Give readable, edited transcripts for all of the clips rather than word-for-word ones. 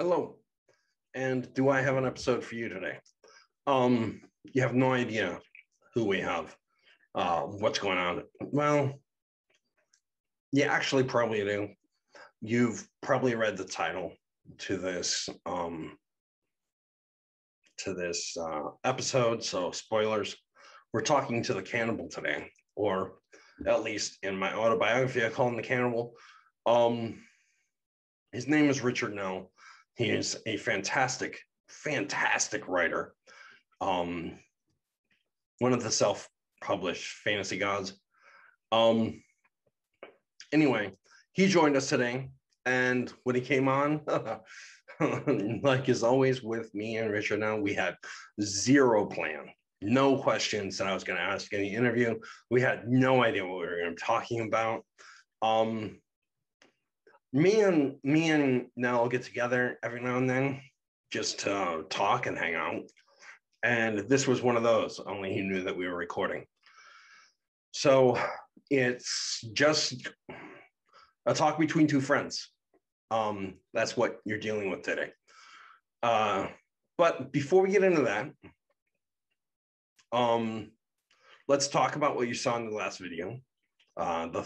Hello, and do I have an episode for you today? You have no idea who we have, what's going on. Well, you actually probably do. You've probably read the title to this episode, so spoilers. We're talking to the Cannibal today, or at least in my autobiography, I call him the Cannibal. His name is Richard Nell. He is a fantastic writer. One of the self-published fantasy gods. Anyway, he joined us today, and when he came on, like as always with me and Richard Nell, we had zero plan. No questions that I was going to ask in the interview. We had no idea what we were going to be talking about. Me and Nell get together every now and then just to talk and hang out. And this was one of those, only he knew that we were recording. So it's just a talk between two friends. That's what you're dealing with today. But before we get into that, let's talk about what you saw in the last video, the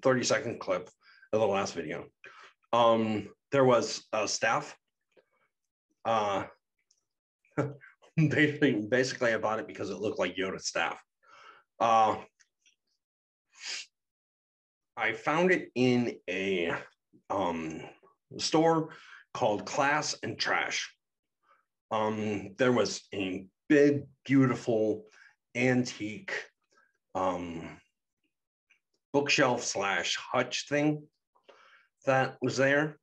30-second clip of the last video. There was a staff. Basically, I bought it because it looked like Yoda's staff. I found it in a store called Class and Trash. There was a big, beautiful, antique bookshelf / hutch thing that was there.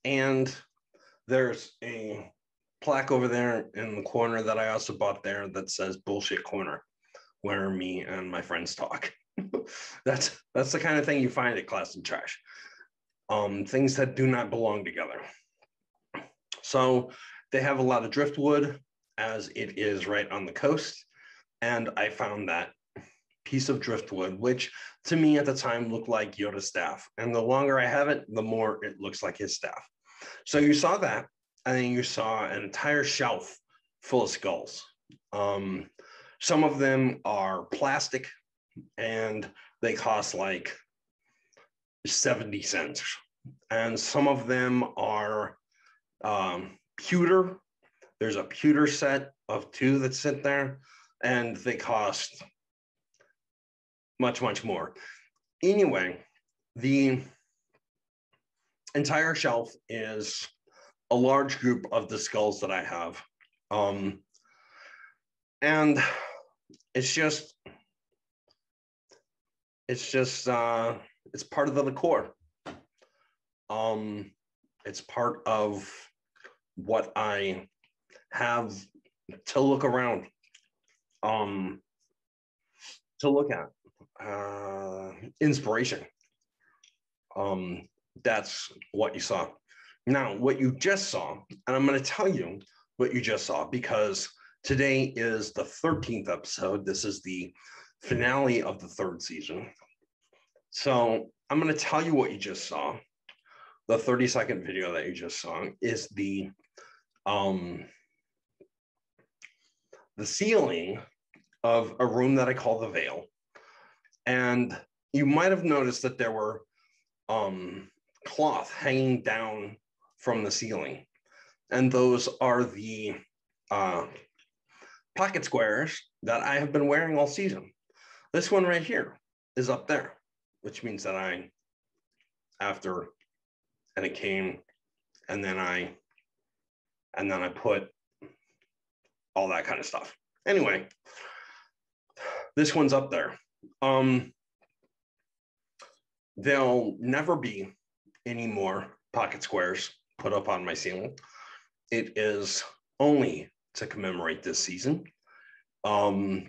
And there's a plaque over there in the corner that I also bought there that says Bullshit Corner, where me and my friends talk. That's the kind of thing you find at Class and Trash. Things that do not belong together. So they have a lot of driftwood, as it is right on the coast. And I found that piece of driftwood, which to me at the time looked like Yoda's staff. And the longer I have it, the more it looks like his staff. So you saw that, and then you saw an entire shelf full of skulls. Some of them are plastic, and they cost like 70 cents. And some of them are pewter. There's a pewter set of 2 that sit there, and they cost much, much more. Anyway, the entire shelf is a large group of the skulls that I have. And it's part of the decor. It's part of what I have to look around, to look at, inspiration. That's what you saw. Now, what you just saw, and I'm going to tell you what you just saw, because today is the 13th episode. This is the finale of the 3rd season. So I'm going to tell you what you just saw. The 30-second video that you just saw is the ceiling of a room that I call the Veil. And you might have noticed that there were cloth hanging down from the ceiling. And those are the pocket squares that I have been wearing all season. This one right here is up there, which means that it came, and then I put all that kind of stuff. Anyway, this one's up there. There'll never be any more pocket squares put up on my ceiling. It is only to commemorate this season. Yeah,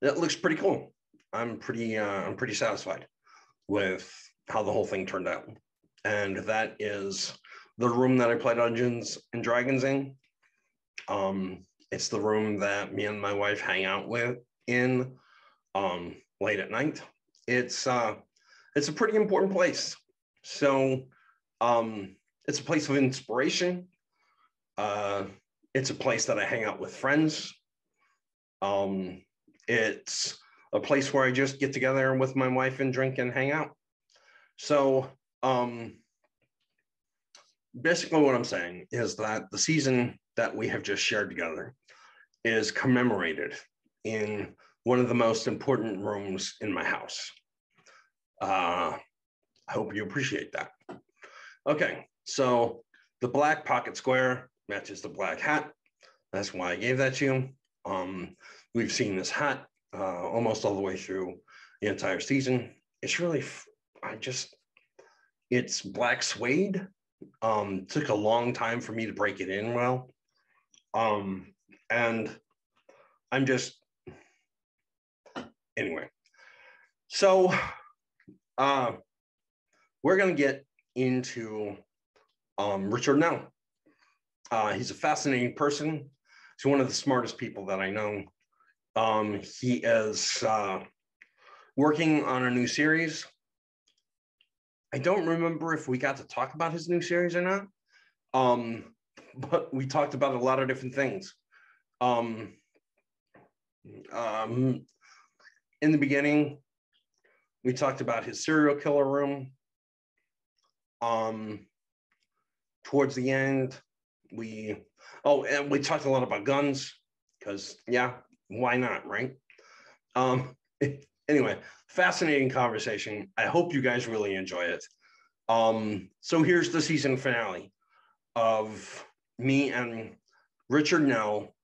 that looks pretty cool. I'm pretty satisfied with how the whole thing turned out. And that is the room that I play Dungeons and Dragons in. It's the room that me and my wife hang out in late at night. It's it's a pretty important place. So it's a place of inspiration. It's a place that I hang out with friends. It's a place where I just get together with my wife and drink and hang out. So basically what I'm saying is that the season that we have just shared together is commemorated in one of the most important rooms in my house. I hope you appreciate that. Okay, so the black pocket square matches the black hat. That's why I gave that to you. We've seen this hat almost all the way through the entire season. It's really, it's black suede. Took a long time for me to break it in well. And I'm just, anyway. So we're going to get into Richard Nell. He's a fascinating person. He's one of the smartest people that I know. He is working on a new series. I don't remember if we got to talk about his new series or not, but we talked about a lot of different things. In the beginning, we talked about his serial killer room. Towards the end, we talked a lot about guns because, yeah, why not, right? Anyway, fascinating conversation. I hope you guys really enjoy it. So here's the season finale of me and Richard Nell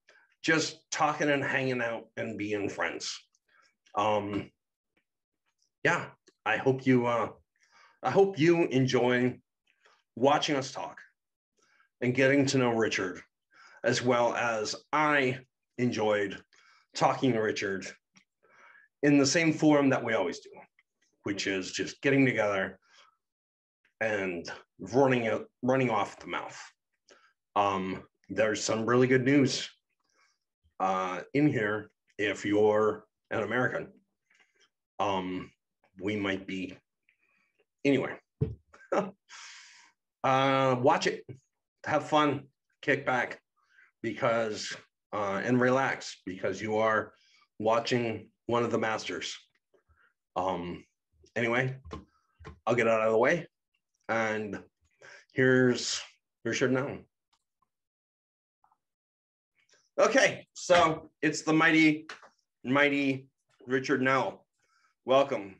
just talking and hanging out and being friends. Yeah, I hope you enjoy watching us talk and getting to know Richard, as well as I enjoyed talking to Richard in the same form that we always do, which is just getting together and running off the mouth. There's some really good news in here. If you're an American, we might be, anyway. Watch it, have fun, kick back, because and relax, because you are watching one of the masters. Anyway, I'll get out of the way, and here's Richard Nell. Okay, so it's the mighty Richard Nell. Welcome.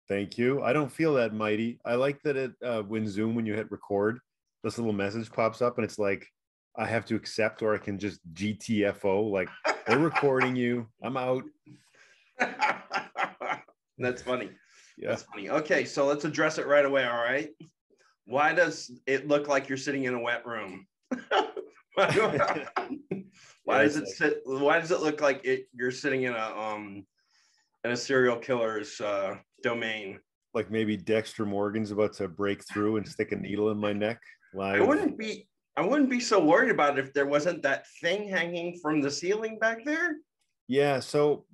Thank you. I don't feel that mighty. I like that it when Zoom, when you hit record, this little message pops up and it's like, I have to accept, or I can just GTFO, like, they're recording you. I'm out. That's funny. Yeah. That's funny. Okay, so let's address it right away, all right? Why does it look like you're sitting in a wet room? Why does it look like you're sitting in a serial killer's domain? Like maybe Dexter Morgan's about to break through and stick a needle in my neck live. I wouldn't be so worried about it if there wasn't that thing hanging from the ceiling back there. Yeah, so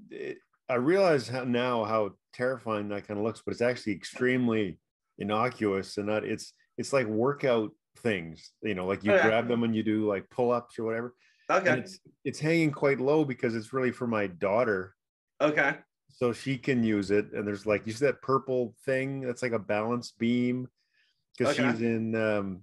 I realize now how terrifying that kind of looks, but it's actually extremely innocuous, and that it's like workout things, like you grab them and you do like pull-ups or whatever. Okay. And it's hanging quite low because it's really for my daughter. Okay. So she can use it. And there's like, you see that purple thing that's like a balance beam, because she's in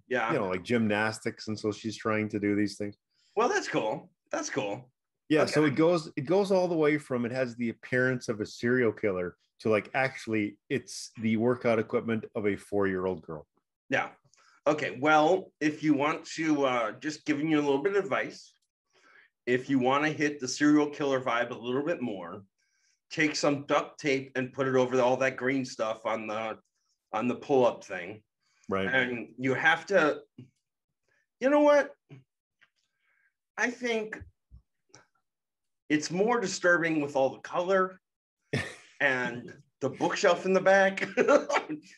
like gymnastics, and so she's trying to do these things. Well, that's cool. That's cool. Yeah. Okay. So it goes all the way from, it has the appearance of a serial killer to like, actually it's the workout equipment of a 4-year-old girl. Yeah. Okay. Well, if you want to, just giving you a little bit of advice, if you want to hit the serial killer vibe a little bit more, take some duct tape and put it over all that green stuff on the pull-up thing. Right. And you have to, you know what? I think it's more disturbing with all the color and the bookshelf in the back.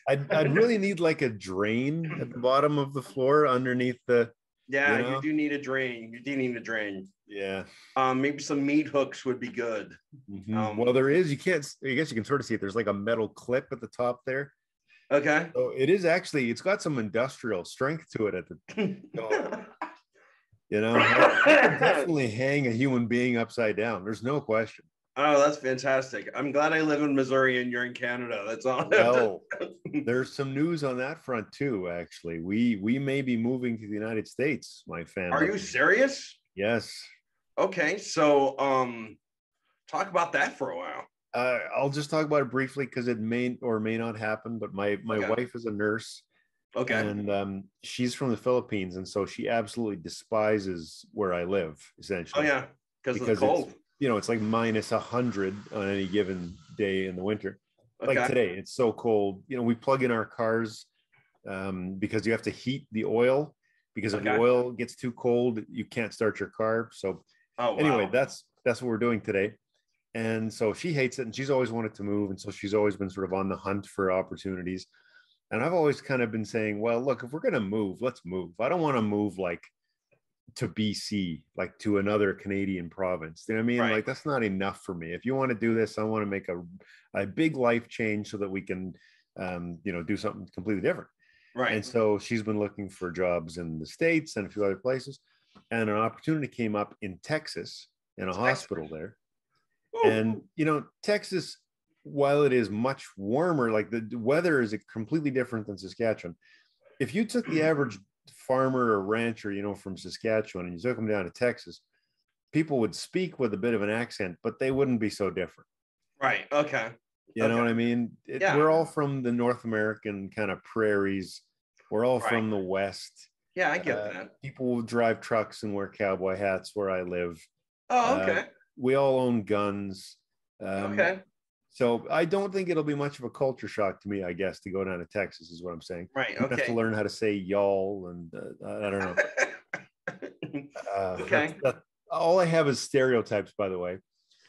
I'd really need like a drain at the bottom of the floor underneath the. Yeah, you do need a drain. You do need a drain. Yeah. Maybe some meat hooks would be good. Well, there is. You can't. I guess you can sort of see it. There's like a metal clip at the top there. Okay. So it is actually. It's got some industrial strength to it at the. I could definitely hang a human being upside down. There's no question. Oh, that's fantastic. I'm glad I live in Missouri and you're in Canada. That's all. Well, there's some news on that front too, actually. We may be moving to the United States, my family. Are you serious? Yes. Okay, so talk about that for a while. I'll just talk about it briefly because it may or may not happen, but my Okay. wife is a nurse. Okay. And she's from the Philippines, and so she absolutely despises where I live, essentially. Oh yeah, because of the cold. It's like minus 100 on any given day in the winter. Okay. Like today, it's so cold. We plug in our cars because you have to heat the oil, because if the oil gets too cold, you can't start your car. So anyway, that's what we're doing today. And so she hates it, and she's always wanted to move, and so she's always been sort of on the hunt for opportunities. And I've always kind of been saying, well, look, if we're going to move, let's move. I don't want to move like to BC, like to another Canadian province. You know what I mean? Right. Like, that's not enough for me. If you want to do this, I want to make a big life change so that we can, do something completely different. Right. And so she's been looking for jobs in the States and a few other places. And an opportunity came up in Texas, in a hospital there. Ooh. And, Texas, while it is much warmer, like the weather is completely different than Saskatchewan. If you took the average farmer or rancher, from Saskatchewan, and you took them down to Texas, people would speak with a bit of an accent, but they wouldn't be so different. Right. Okay. You know what I mean? We're all from the North American kind of prairies. We're all from the West. Yeah, I get that. People drive trucks and wear cowboy hats where I live. Oh, okay. We all own guns. Okay. So I don't think it'll be much of a culture shock to me, I guess, to go down to Texas is what I'm saying. Right. Okay. I have to learn how to say y'all, and I don't know. Okay. All I have is stereotypes, by the way.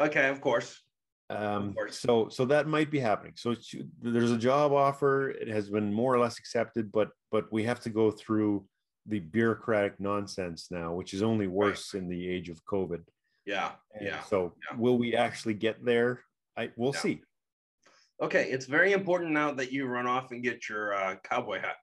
Okay, of course. So that might be happening. So there's a job offer. It has been more or less accepted, but we have to go through the bureaucratic nonsense now, which is only worse in the age of COVID. Yeah. So will we actually get there? We'll see. Okay, it's very important now that you run off and get your cowboy hat.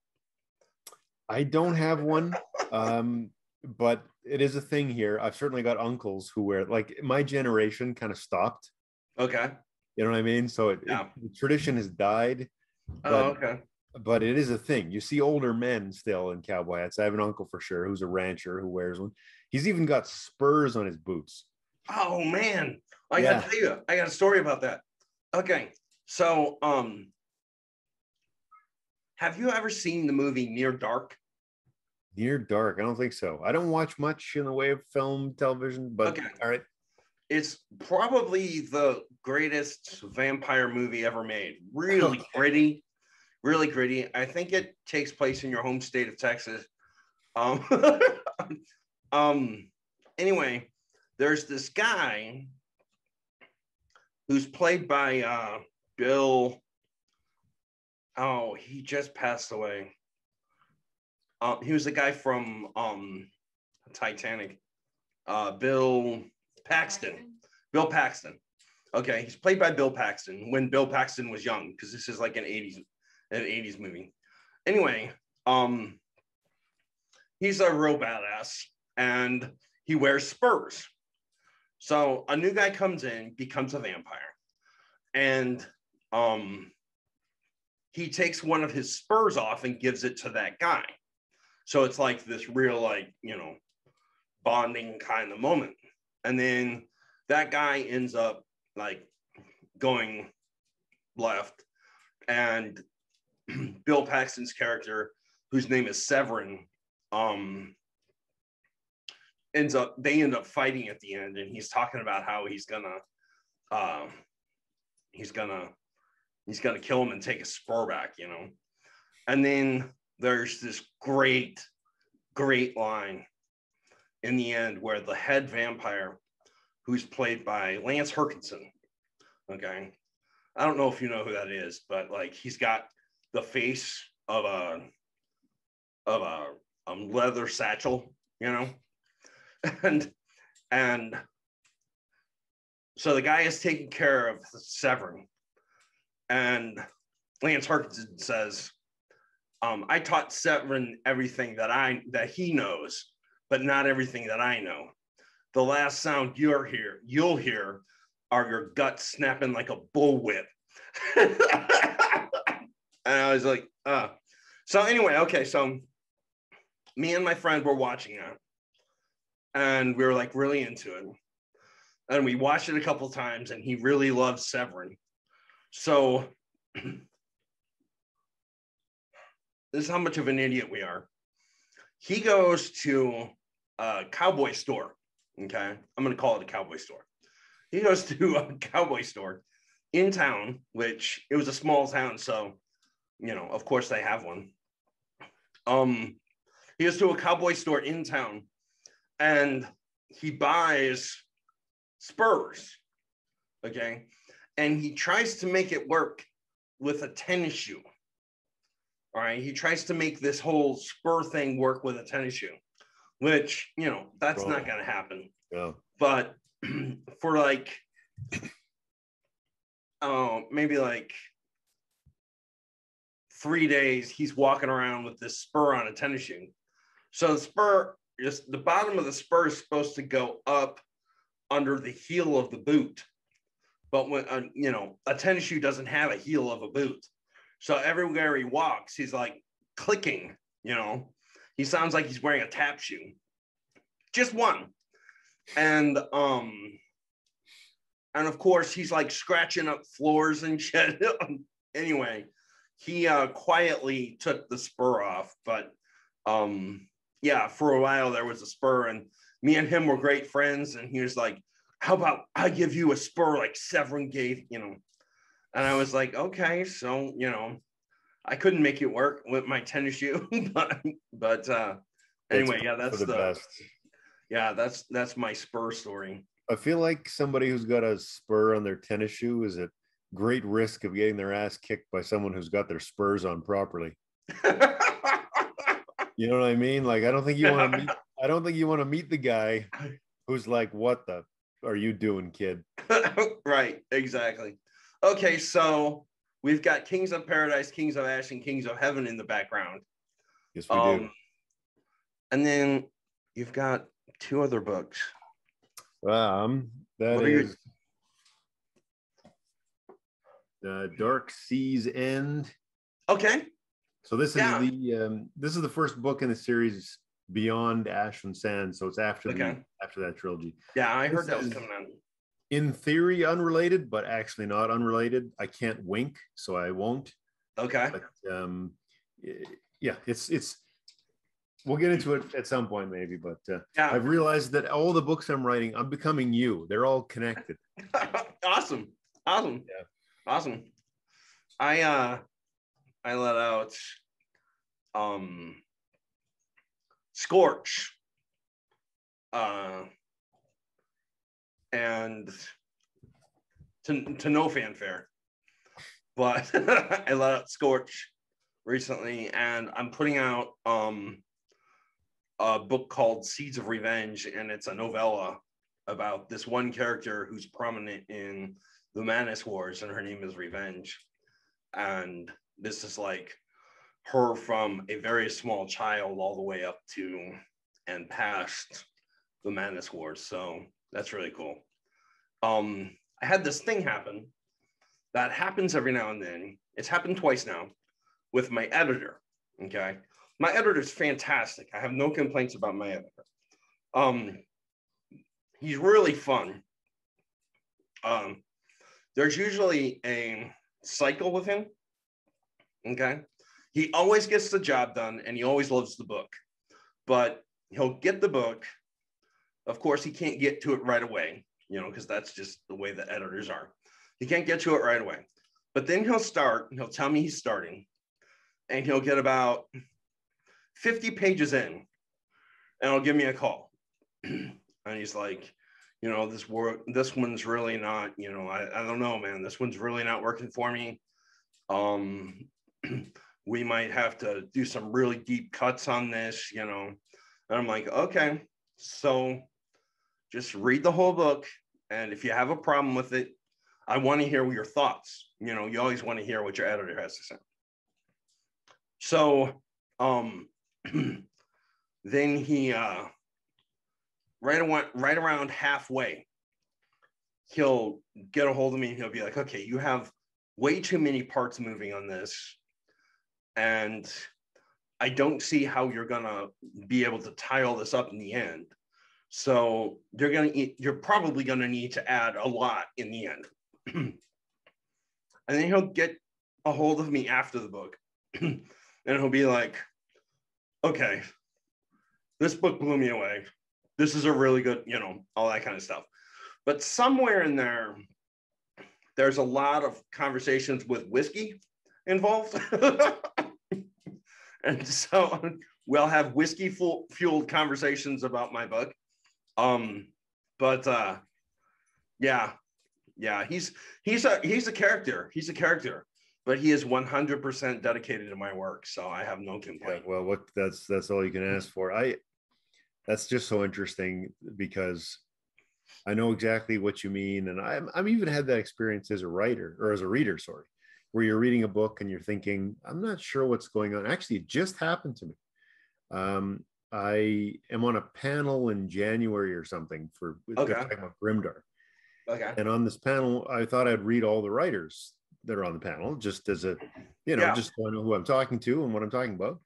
I don't have one, but it is a thing here. I've certainly got uncles who wear, like, my generation kind of stopped. Okay. You know what I mean? So the tradition has died. But it is a thing. You see older men still in cowboy hats. I have an uncle for sure who's a rancher who wears one. He's even got spurs on his boots. Oh man, I gotta tell you, I got a story about that. Okay, so have you ever seen the movie Near Dark? Near Dark? I don't think so. I don't watch much in the way of film, television, but all right. It's probably the greatest vampire movie ever made. Really gritty, really gritty. I think it takes place in your home state of Texas. Anyway, there's this guy who's played by Bill. Oh, he just passed away. He was the guy from Titanic. Bill Paxton. Bill Paxton. Okay, he's played by Bill Paxton when Bill Paxton was young, because this is like an 80s movie. Anyway, he's a real badass, and he wears spurs. So a new guy comes in, becomes a vampire, and he takes one of his spurs off and gives it to that guy. So it's like this real, like, bonding kind of moment. And then that guy ends up like going left, and Bill Paxton's character, whose name is Severin, they end up fighting at the end, and he's talking about how he's gonna kill him and take his spur back, And then there's this great line in the end where the head vampire, who's played by Lance Herkinson, okay, I don't know if you know who that is, but like, he's got the face of a leather satchel, and And so the guy is taking care of Severin. And Lance Harkison says, I taught Severin everything that he knows, but not everything that I know. The last sound you'll hear are your guts snapping like a bullwhip. And I was like, So anyway, okay, so me and my friend were watching it, and we were like really into it. And we watched it a couple times, and he really loves Severin. So this is how much of an idiot we are. He goes to a cowboy store. Okay, I'm going to call it a cowboy store. He goes to a cowboy store in town, which it was a small town, so of course they have one. He goes to a cowboy store in town, and he buys spurs. Okay, and he tries to make it work with a tennis shoe. All right, he tries to make this whole spur thing work with a tennis shoe, which that's not going to happen. Yeah. But for like, maybe like 3 days, he's walking around with this spur on a tennis shoe. So the spur, just the bottom of the spur is supposed to go up under the heel of the boot. But when, a tennis shoe doesn't have a heel of a boot. So everywhere he walks, he's like clicking, he sounds like he's wearing a tap shoe. Just one. And of course he's like scratching up floors and shit. Anyway, he quietly took the spur off, but for a while there was a spur, and me and him were great friends, and he was like, how about I give you a spur like Severin gave, and I was like, okay. So I couldn't make it work with my tennis shoe, but anyway, that's the best. Yeah, that's my spur story. I feel like somebody who's got a spur on their tennis shoe is at great risk of getting their ass kicked by someone who's got their spurs on properly. You know what I mean? Like, I don't think you want to meet the guy who's like, what the are you doing, kid? Right, exactly. Okay, so we've got Kings of Paradise, Kings of Ash, and Kings of Heaven in the background. Yes, we do. And then you've got 2 other books. That is Dark Sea's End. Okay. So this is the first book in the series beyond Ash and Sand. So it's after that trilogy. Yeah, I heard that was coming out. In theory, unrelated, but actually not unrelated. I can't wink, so I won't. Okay. But it's. We'll get into it at some point, maybe. But I've realized that all the books I'm writing, I'm becoming you. They're all connected. Awesome. Yeah. Awesome. I let out Scorch. And to no fanfare, but I let out Scorch recently, and I'm putting out a book called Seeds of Revenge, and it's a novella about this one character who's prominent in the Manus Wars, and her name is Revenge. And this is like her from a very small child all the way up to and past the Manus Wars. So that's really cool. I had this thing happen that happens every now and then. It's happened twice now with my editor. Okay. My editor's fantastic. I have no complaints about my editor. He's really fun. There's usually a cycle with him. Okay. He always gets the job done, and he always loves the book, but he'll get the book. Of course, he can't get to it right away, because that's just the way the editors are. He can't get to it right away, but then he'll tell me he's starting, and he'll get about 50 pages in, and he'll give me a call. And he's like, this one's really not, I don't know, man, this one's really not working for me. We might have to do some really deep cuts on this, And I'm like, okay. So Just read the whole book. And if you have a problem with it, I want to hear your thoughts. You know, you always want to hear what your editor has to say. So then he right around halfway, he'll get a hold of me and he'll be like, okay, you have way too many parts moving on this. And I don't see how you're gonna be able to tie all this up in the end. So you're probably gonna need to add a lot in the end. And then he'll get a hold of me after the book and he'll be like, okay, this book blew me away. This is a really good, you know, all that kind of stuff. But somewhere in there, there's a lot of conversations with whiskey involved. And so we'll have whiskey fueled conversations about my book. Yeah, he's a character. He's a character, but he is 100% dedicated to my work. So I have no complaint. Yeah, well, that's all you can ask for. That's just so interesting because I know exactly what you mean. And I've even had that experience as a writer or as a reader, sorry, where you're reading a book and you're thinking, I'm not sure what's going on. Actually, it just happened to me. I am on a panel in January or something for talking about Grimdark. Okay. And on this panel, I thought I'd read all the writers that are on the panel just as a, you know, just so I know who I'm talking to and what I'm talking about.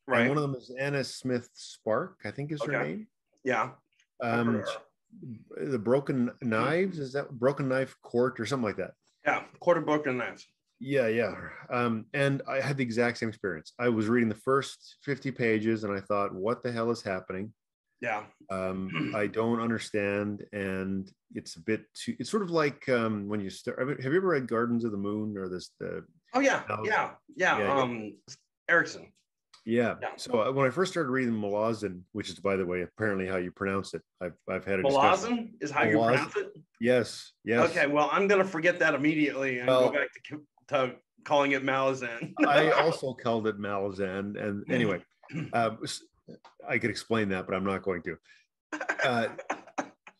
Right. And one of them is Anna Smith Spark, I think is her name. Yeah. The Broken Knives, is that Broken Knife Court or something like that? Yeah, Court of Broken Knives. Yeah. And I had the exact same experience. I was reading the first 50 pages and I thought, what the hell is happening? Yeah. I don't understand. And it's a bit too, it's sort of like when you start, have you ever read Gardens of the Moon or this? Erickson. Yeah. So when I first started reading Malazan, which is, by the way, apparently how you pronounce it. I've had a discussion. Malazan is how you pronounce it? Yes. Okay, well, I'm going to forget that immediately and go back to calling it Malazan. I also called it Malazan. And anyway, I could explain that, but I'm not going to.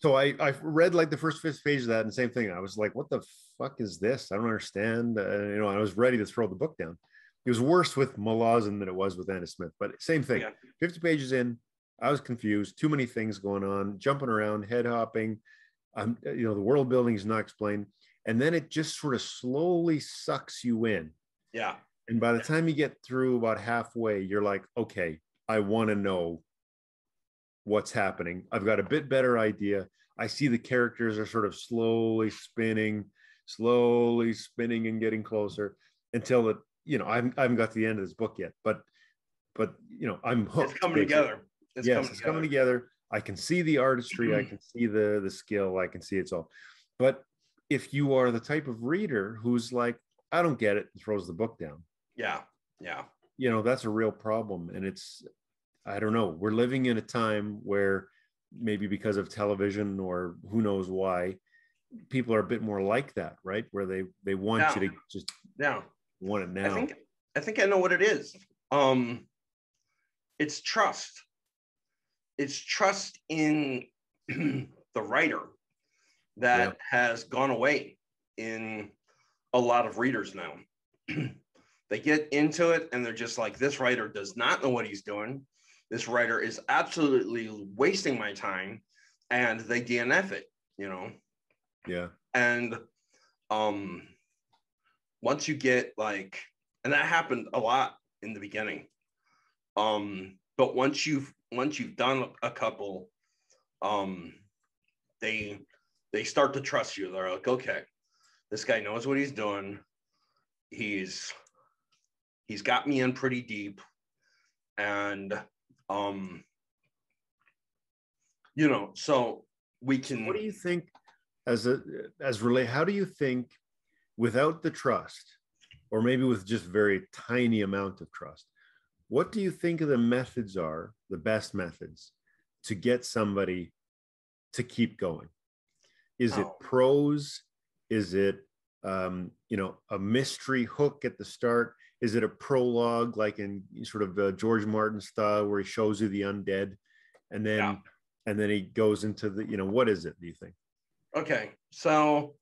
So I read like the first 50 pages of that and same thing. I was like, what the fuck is this? I don't understand. You know, I was ready to throw the book down. It was worse with Malazan than it was with Anna Smith, but same thing. Yeah. 50 pages in, I was confused. Too many things going on, jumping around, head hopping. You know, the world building is not explained. And then it just sort of slowly sucks you in. Yeah. And by the time you get through about halfway, you're like, okay, I want to know what's happening. I've got a bit better idea. I see the characters are sort of slowly spinning and getting closer until it, you know, I haven't got to the end of this book yet, but you know, I'm hooked. It's coming together. It's coming together. I can see the artistry. I can see the skill. I can see it's all. But if you are the type of reader who's like, I don't get it, and throws the book down. Yeah. You know, that's a real problem. And it's, I don't know, we're living in a time where maybe because of television or who knows why, people are a bit more like that, right? Where they want you to just want it now. I think I know what it is. It's trust. It's trust in the writer that has gone away in a lot of readers now. They get into it and they're just like, this writer does not know what he's doing. This writer is absolutely wasting my time, and they DNF it, you know? Yeah. And once you get like, and that happened a lot in the beginning. But once you've done a couple, they start to trust you. They're like, okay, this guy knows what he's doing. He's got me in pretty deep. And you know, so we can. So what do you think how do you think without the trust, or maybe with just very tiny amount of trust, what do you think of the methods are the best methods to get somebody to keep going? Is it prose? Is it you know, a mystery hook at the start? Is it a prologue like in sort of George Martin style where he shows you the undead, and then and then he goes into the, you know, what is it, do you think? Okay, so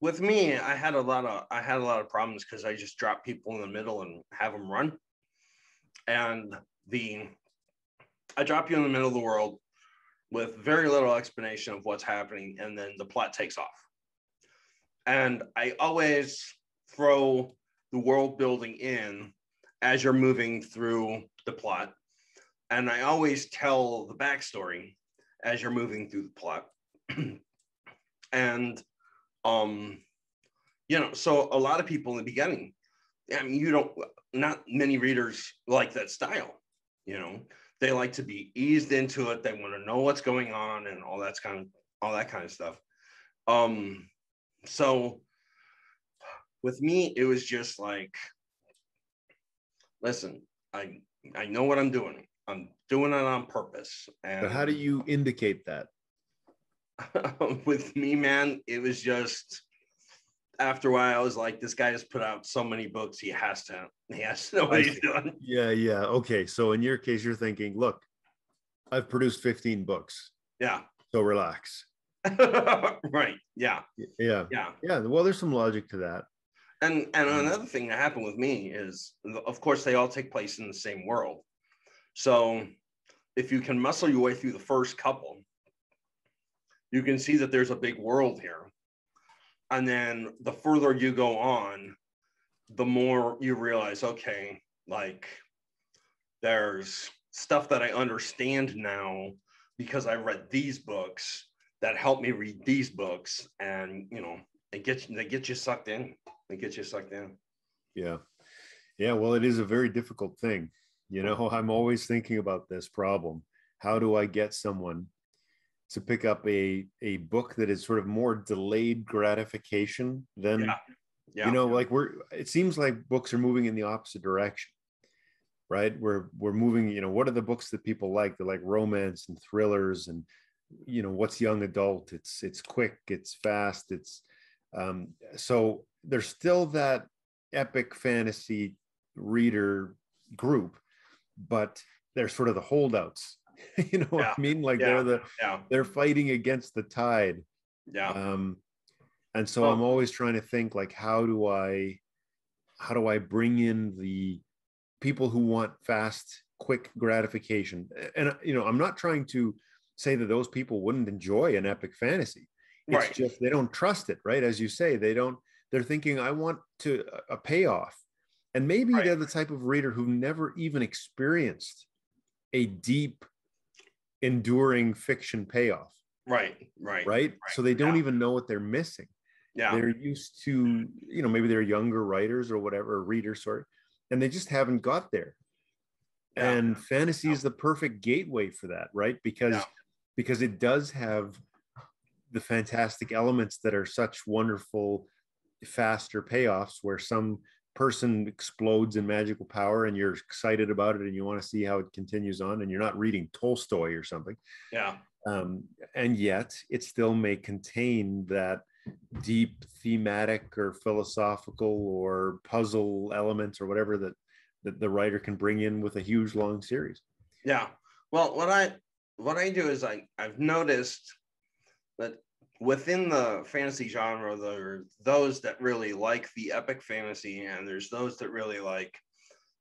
with me, I had a lot of problems because I just drop people in the middle and have them run. And I drop you in the middle of the world with very little explanation of what's happening, and then the plot takes off. And I always throw the world building in as you're moving through the plot. And I always tell the backstory as you're moving through the plot. And you know, so a lot of people in the beginning, I mean, not many readers like that style, you know, they like to be eased into it. They want to know what's going on and all that kind of stuff. So with me, it was just like, listen, I know what I'm doing. I'm doing it on purpose. And But how do you indicate that? with me, man, it was just, after a while, I was like, this guy has put out so many books, he has to know what he's doing. Yeah. Okay. So in your case, you're thinking, look, I've produced 15 books. Yeah. So relax. Right. Yeah. Well, there's some logic to that. And another thing that happened with me is, of course, they all take place in the same world. So if you can muscle your way through the first couple, you can see that there's a big world here. And then the further you go on, the more you realize, okay, like there's stuff that I understand now because I read these books that help me read these books. And, you know, they get you sucked in. They get you sucked in. Yeah. Well, it is a very difficult thing. You know, I'm always thinking about this problem. How do I get someone to pick up a book that is sort of more delayed gratification than, you know, like it seems like books are moving in the opposite direction, right? We're moving, you know, what are the books that people like? They're like romance and thrillers and, you know, what's young adult? It's quick, it's fast. It's so there's still that epic fantasy reader group, but they're sort of the holdouts. You know what I mean? Like they're fighting against the tide. And so I'm always trying to think, like, how do I bring in the people who want fast, quick gratification? And, you know, I'm not trying to say that those people wouldn't enjoy an epic fantasy. It's just, they don't trust it, right? As you say, they're thinking, I want a payoff. And maybe they're the type of reader who never even experienced a deep, enduring fiction payoff. Right. So they don't even know what they're missing. They're used to, you know, maybe they're younger writers or whatever, readers, sorry, and they just haven't got there. And fantasy is the perfect gateway for that, right? Because it does have the fantastic elements that are such wonderful, faster payoffs where some person explodes in magical power and you're excited about it and you want to see how it continues on, and you're not reading Tolstoy or something. And yet it still may contain that deep thematic or philosophical or puzzle elements or whatever that the writer can bring in with a huge long series. Well, what I do is I've noticed that within the fantasy genre, there are those that really like the epic fantasy, and there's those that really like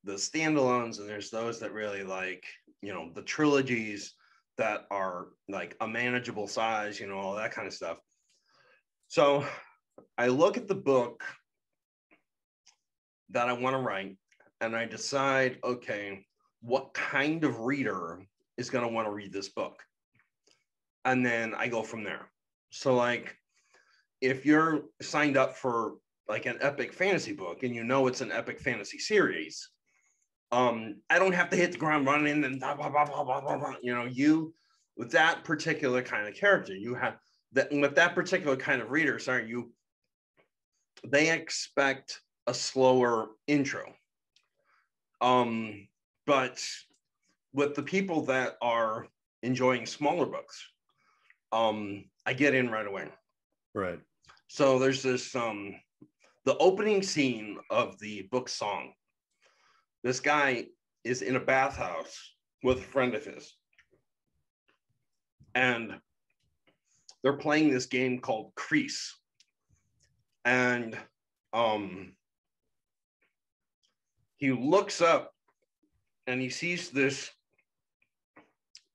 the standalones, and there's those that really like, you know, the trilogies that are like a manageable size, you know, all that kind of stuff. So I look at the book that I want to write and I decide, okay, what kind of reader is going to want to read this book? And then I go from there. So like, if you're signed up for like an epic fantasy book and you know it's an epic fantasy series, I don't have to hit the ground running and blah, blah, blah, blah, blah, blah, blah. You know, you, with that particular kind of character, you have that, with that particular kind of reader, they expect a slower intro. But with the people that are enjoying smaller books, I get in right away. Right. So there's this, the opening scene of the book Song. This guy is in a bathhouse with a friend of his. And they're playing this game called Crease. And he looks up and he sees this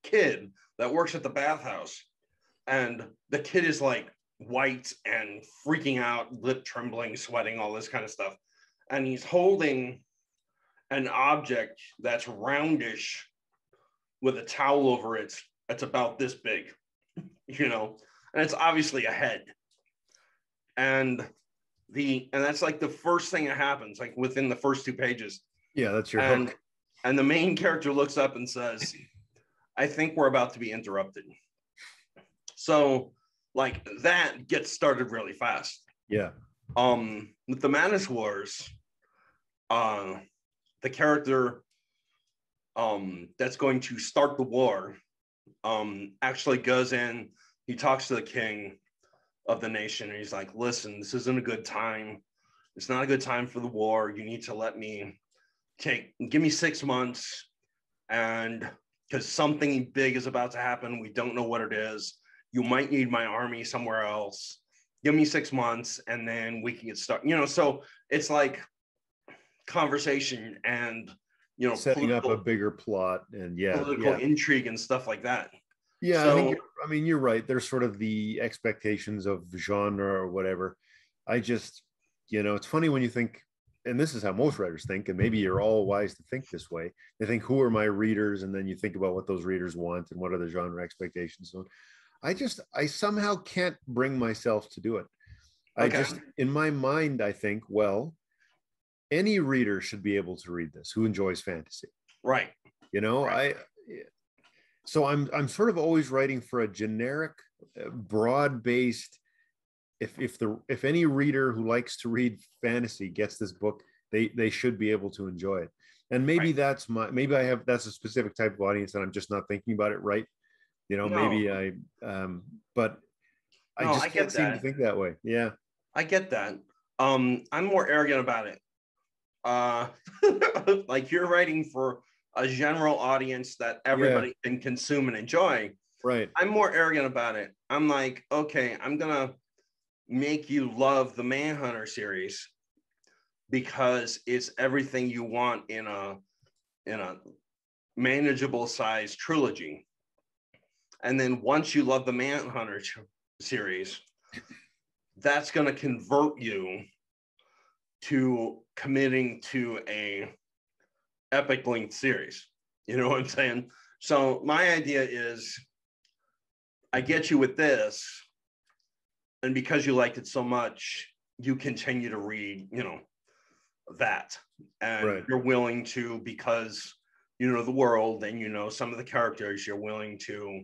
kid that works at the bathhouse. And the kid is like white and freaking out, lip trembling, sweating, all this kind of stuff. And he's holding an object that's roundish with a towel over it. It's about this big, you know, and it's obviously a head. And that's like the first thing that happens, like within the first 2 pages. Yeah, that's your hook. And the main character looks up and says, I think we're about to be interrupted. So like that gets started really fast. Yeah. With the Manus Wars, the character that's going to start the war actually goes in, he talks to the king of the nation, and he's like, listen, this isn't a good time. It's not a good time for the war. You need to let me give me 6 months, and because something big is about to happen. We don't know what it is. You might need my army somewhere else. Give me 6 months, and then we can get started. You know, so it's like conversation and, you know, setting up a bigger plot and political intrigue and stuff like that. Yeah, So, I mean, you're right. There's sort of the expectations of genre or whatever. I just, you know, it's funny when you think, and this is how most writers think, and maybe you're all wise to think this way. They think, who are my readers? And then you think about what those readers want and what are the genre expectations. So I somehow can't bring myself to do it. okay. In my mind, I think, well, any reader should be able to read this who enjoys fantasy. Right. You know, right. So I'm sort of always writing for a generic, broad-based. If any reader who likes to read fantasy gets this book, they should be able to enjoy it. And maybe that's a specific type of audience that I'm just not thinking about it right. You know, maybe but I just can't seem to think that way. Yeah, I get that. I'm more arrogant about it. Like you're writing for a general audience that everybody can consume and enjoy. Right. I'm more arrogant about it. I'm like, okay, I'm gonna make you love the Manhunter series because it's everything you want in a manageable size trilogy. And then once you love the Manhunter series, that's going to convert you to committing to a epic length series. You know what I'm saying? So my idea is I get you with this, and because you liked it so much, you continue to read, you know, that. And you're willing to, because you know the world and you know some of the characters, you're willing to,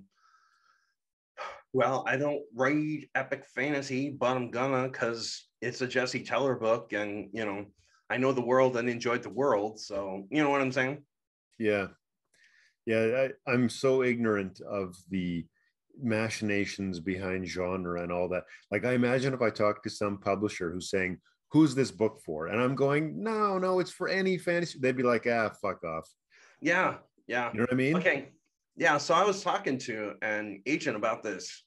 well, I don't read epic fantasy, but I'm gonna, because it's a Jesse Teller book, and you know, I know the world and enjoyed the world. So you know what I'm saying? Yeah. I'm so ignorant of the machinations behind genre and all that. Like, I imagine if I talk to some publisher who's saying, who's this book for? And I'm going, no, it's for any fantasy. They'd be like, fuck off. Yeah. You know what I mean? Okay. Yeah. So I was talking to an agent about this.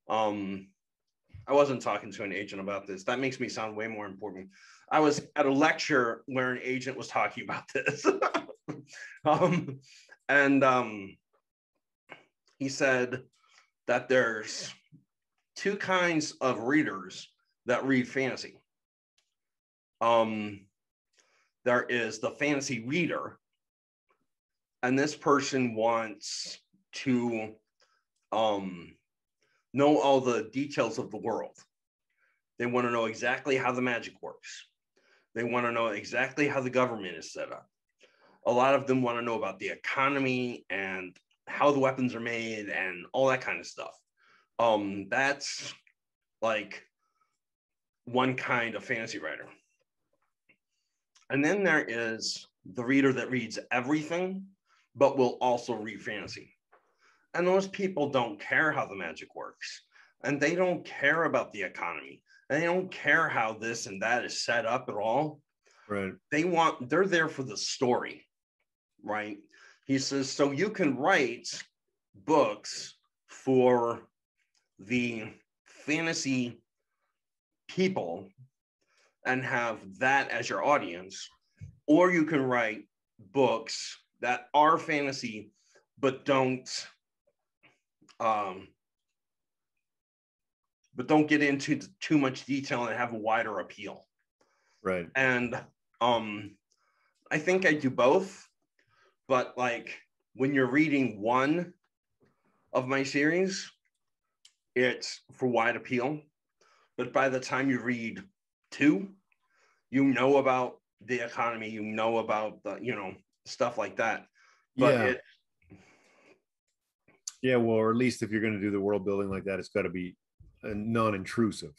I wasn't talking to an agent about this. That makes me sound way more important. I was at a lecture where an agent was talking about this. He said that there's 2 kinds of readers that read fantasy. There is the fantasy reader, and this person wants to know all the details of the world. They want to know exactly how the magic works. They want to know exactly how the government is set up. A lot of them want to know about the economy and how the weapons are made and all that kind of stuff. That's like one kind of fantasy writer. And then there is the reader that reads everything, but will also read fantasy. And those people don't care how the magic works. And they don't care about the economy. And they don't care how this and that is set up at all. Right. They're there for the story, right? he says, so you can write books for the fantasy people and have that as your audience, or you can write books that are fantasy but don't get into too much detail and have a wider appeal. Right. And I think I do both, but like when you're reading one of my series, it's for wide appeal. But by the time you read two, you know about the economy, you know about the, stuff like that. But yeah, well, or at least if you're going to do the world building like that, it's got to be non-intrusive,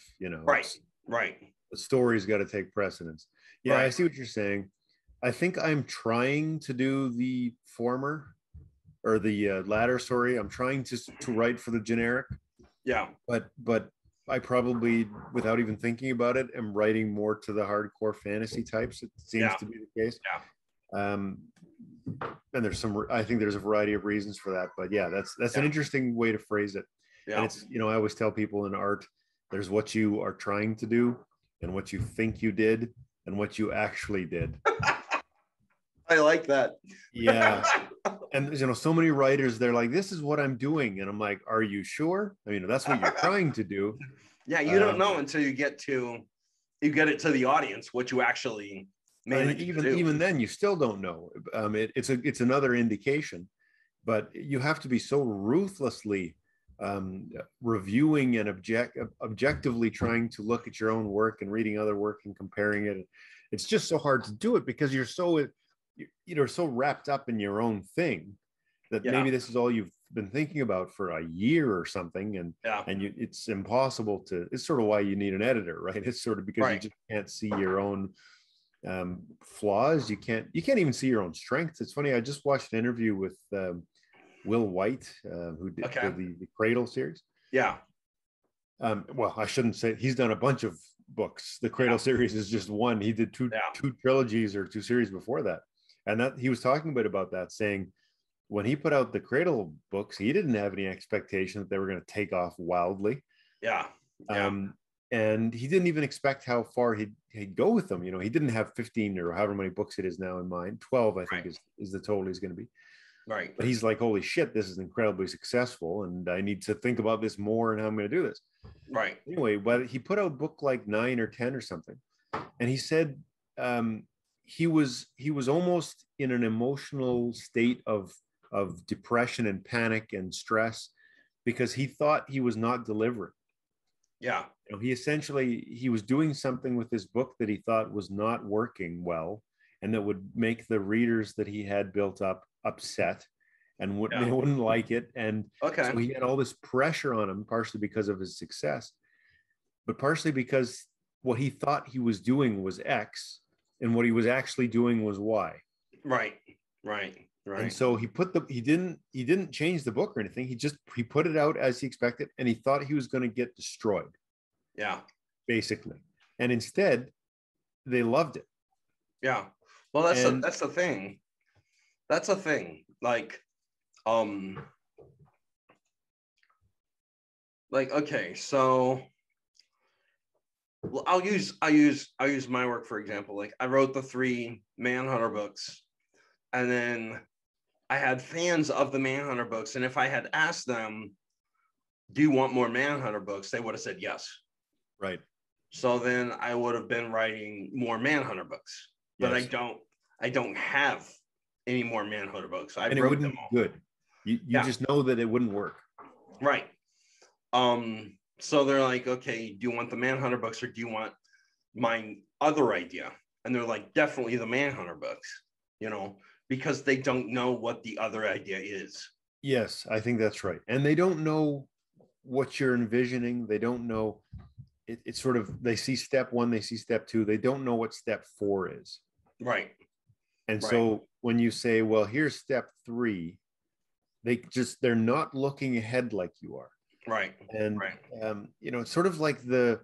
Right. The story's got to take precedence. Yeah, right. I see what you're saying. I think I'm trying to do the former or the latter. Sorry, I'm trying to write for the generic. Yeah. But I probably, without even thinking about it, am writing more to the hardcore fantasy types. It seems to be the case. Yeah. And there's I think there's a variety of reasons for that. But yeah, that's an interesting way to phrase it. Yeah. And it's, I always tell people in art, there's what you are trying to do and what you think you did and what you actually did. I like that. Yeah. And so many writers, they're like, this is what I'm doing. And I'm like, are you sure? I mean, that's what you're trying to do. Yeah, you don't know until you get it to the audience what you actually manage to do. Even then, you still don't know. It's another indication, but you have to be so ruthlessly reviewing and objectively trying to look at your own work and reading other work and comparing it. It's just so hard to do it because you're so wrapped up in your own thing that maybe this is all you've been thinking about for a year or something, and it's impossible to. It's sort of why you need an editor, right? It's sort of because you just can't see your own flaws. You can't even see your own strengths. It's funny. I just watched an interview with Will White, who did the Cradle series. Yeah. Well, I shouldn't say he's done a bunch of books. The Cradle series is just one. He did two trilogies or two series before that. And that he was talking a bit about that, saying when he put out the Cradle books, he didn't have any expectation that they were going to take off wildly. Yeah. And he didn't even expect how far he'd go with them. He didn't have 15 or however many books it is now in mind. 12, I think, is the total he's going to be. Right. But he's like, holy shit, this is incredibly successful. And I need to think about this more and how I'm going to do this. Right. Anyway, but he put out book like 9 or 10 or something. And he said, he was almost in an emotional state of depression and panic and stress because he thought he was not delivering. Yeah. He was doing something with his book that he thought was not working well and that would make the readers that he had built up upset and they wouldn't like it. And so he had all this pressure on him, partially because of his success, but partially because what he thought he was doing was X and what he was actually doing was Y. Right. And so he didn't change the book or anything. He put it out as he expected, and he thought he was going to get destroyed. Yeah. Basically. And instead, they loved it. Yeah. Well, that's the thing. That's a thing. Like, okay, so I'll use my work for example. Like I wrote the 3 Manhunter books, and then I had fans of the Manhunter books, and if I had asked them, do you want more Manhunter books, they would have said yes. Right. So then I would have been writing more Manhunter books, but I don't have any more Manhunter books. And it wouldn't be good. You just know that it wouldn't work. Right. So they're like, okay, do you want the Manhunter books or do you want my other idea? And they're like, definitely the Manhunter books, because they don't know what the other idea is. Yes, I think that's right. And they don't know what you're envisioning. They don't know. It's sort of, they see step 1, they see step 2. They don't know what step 4 is. Right. And so when you say, well, here's step 3, they're not looking ahead like you are. Right. And, it's sort of like the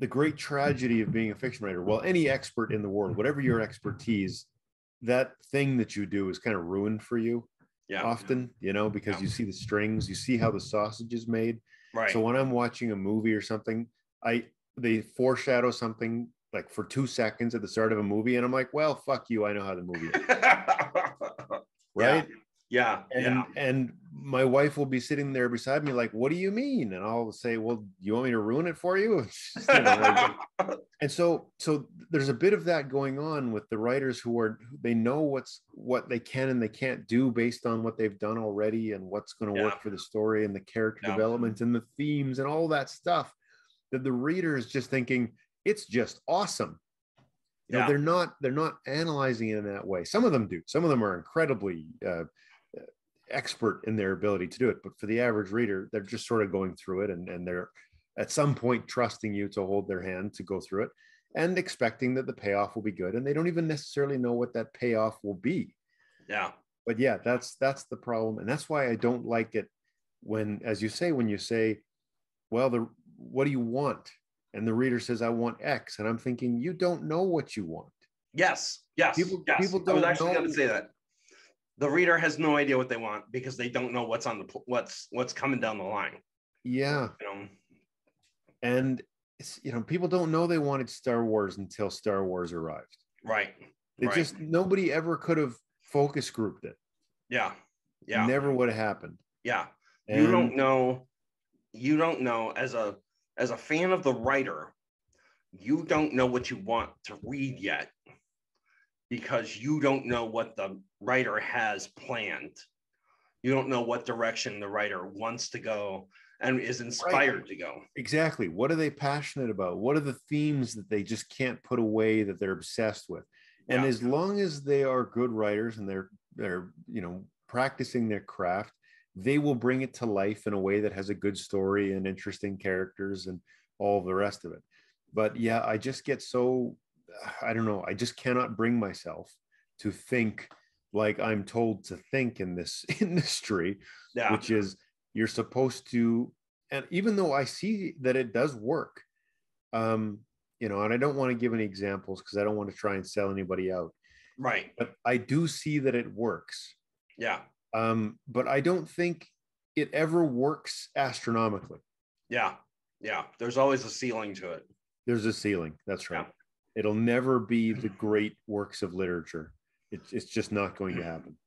great tragedy of being a fiction writer. Well, any expert in the world, whatever your expertise, that thing that you do is kind of ruined for you often, because you see the strings, you see how the sausage is made. Right. So when I'm watching a movie or something, they foreshadow something like for 2 seconds at the start of a movie, and I'm like, well, fuck you, I know how the movie is. Right? Yeah. And my wife will be sitting there beside me like, what do you mean? And I'll say, well, you want me to ruin it for you? And so there's a bit of that going on with the writers they know what they can and they can't do based on what they've done already and what's going to work for the story and the character development and the themes and all that stuff, that the reader is just thinking it's just awesome. They're not analyzing it in that way. Some of them do. Some of them are incredibly expert in their ability to do it. But for the average reader, they're just sort of going through it, and they're at some point trusting you to hold their hand to go through it and expecting that the payoff will be good. And they don't even necessarily know what that payoff will be. Yeah. But yeah, that's the problem. And that's why I don't like it when you say, well, what do you want? And the reader says, I want X. And I'm thinking, you don't know what you want. Yes. People don't know. I was actually going to say that. The reader has no idea what they want because they don't know what's on what's coming down the line. Yeah. And people don't know they wanted Star Wars until Star Wars arrived. Right. Just nobody ever could have focus grouped it. Yeah. Never would have happened. Yeah. And you don't know as a fan of the writer, you don't know what you want to read yet because you don't know what the writer has planned. You don't know what direction the writer wants to go and is inspired to go. Exactly. What are they passionate about? What are the themes that they just can't put away that they're obsessed with? And as long as they are good writers and they're practicing their craft, they will bring it to life in a way that has a good story and interesting characters and all the rest of it. But yeah, I just get I don't know. I just cannot bring myself to think like I'm told to think in this industry, which is you're supposed to, and even though I see that it does work, and I don't want to give any examples because I don't want to try and sell anybody out. Right. But I do see that it works. Yeah. But I don't think it ever works astronomically. Yeah. There's always a ceiling to it. There's a ceiling. That's right. Yeah. It'll never be the great works of literature. It's just not going to happen.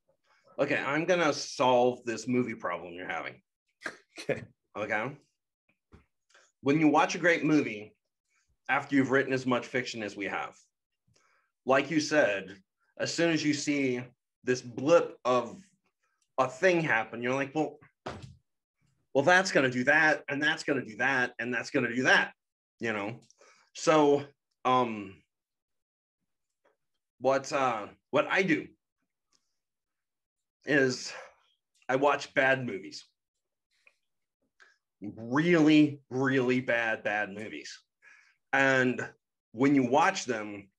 Okay, I'm going to solve this movie problem you're having. Okay. When you watch a great movie, after you've written as much fiction as we have, like you said, as soon as you see this blip of a thing happen, you're like, well, that's going to do that, and that's going to do that, and that's going to do that, So, what I do is I watch bad movies, really, really bad movies, and when you watch them,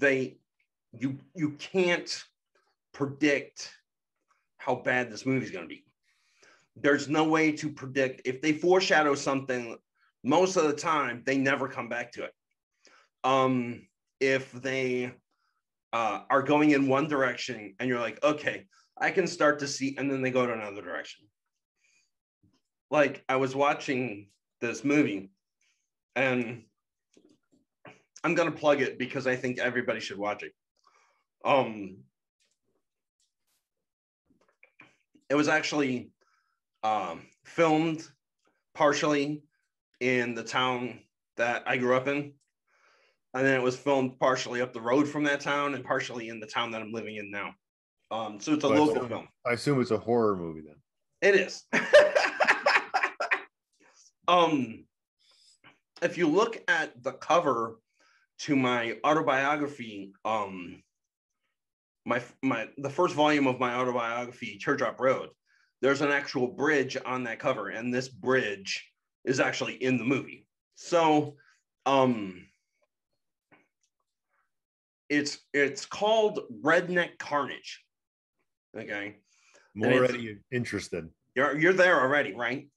you can't predict how bad this movie is going to be. There's no way to predict. If they foreshadow something, most of the time they never come back to it. If they are going in one direction and you're like, okay, I can start to see, and then they go to another direction. Like I was watching this movie, and I'm going to plug it because I think everybody should watch it. It was actually filmed partially in the town that I grew up in. And then it was filmed partially up the road from that town and partially in the town that I'm living in now. So it's a local film. I assume it's a horror movie then. It is. If you look at the cover to my autobiography, the first volume of my autobiography, Teardrop Road, there's an actual bridge on that cover, and this bridge is actually in the movie. So it's called Redneck Carnage. Okay. I'm already interested. You're there already, right?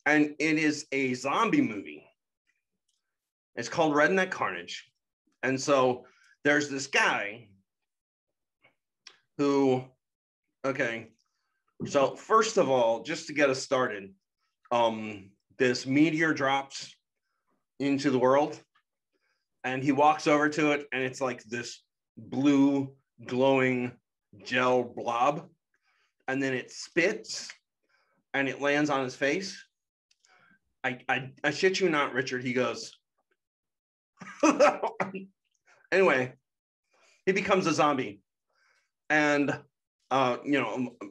And it is a zombie movie. It's called Redneck Carnage. And so there's this guy who, okay, so first of all, just to get us started, this meteor drops into the world, and he walks over to it, and it's like this blue glowing gel blob, and then it spits and it lands on his face. I shit you not, Richard. He goes, anyway, he becomes a zombie, and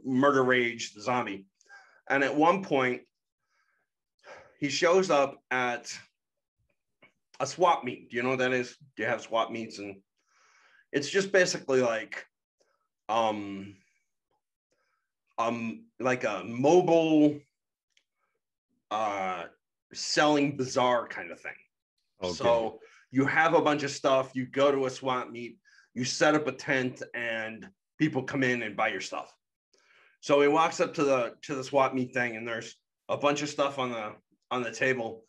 murder rage zombie. And at one point, he shows up at a swap meet. Do you know what that is? Do you have swap meets? And it's just basically like a mobile selling bazaar kind of thing. Okay. So you have a bunch of stuff, you go to a swap meet, you set up a tent, and people come in and buy your stuff. So he walks up to the swap meet thing, and there's a bunch of stuff on the table,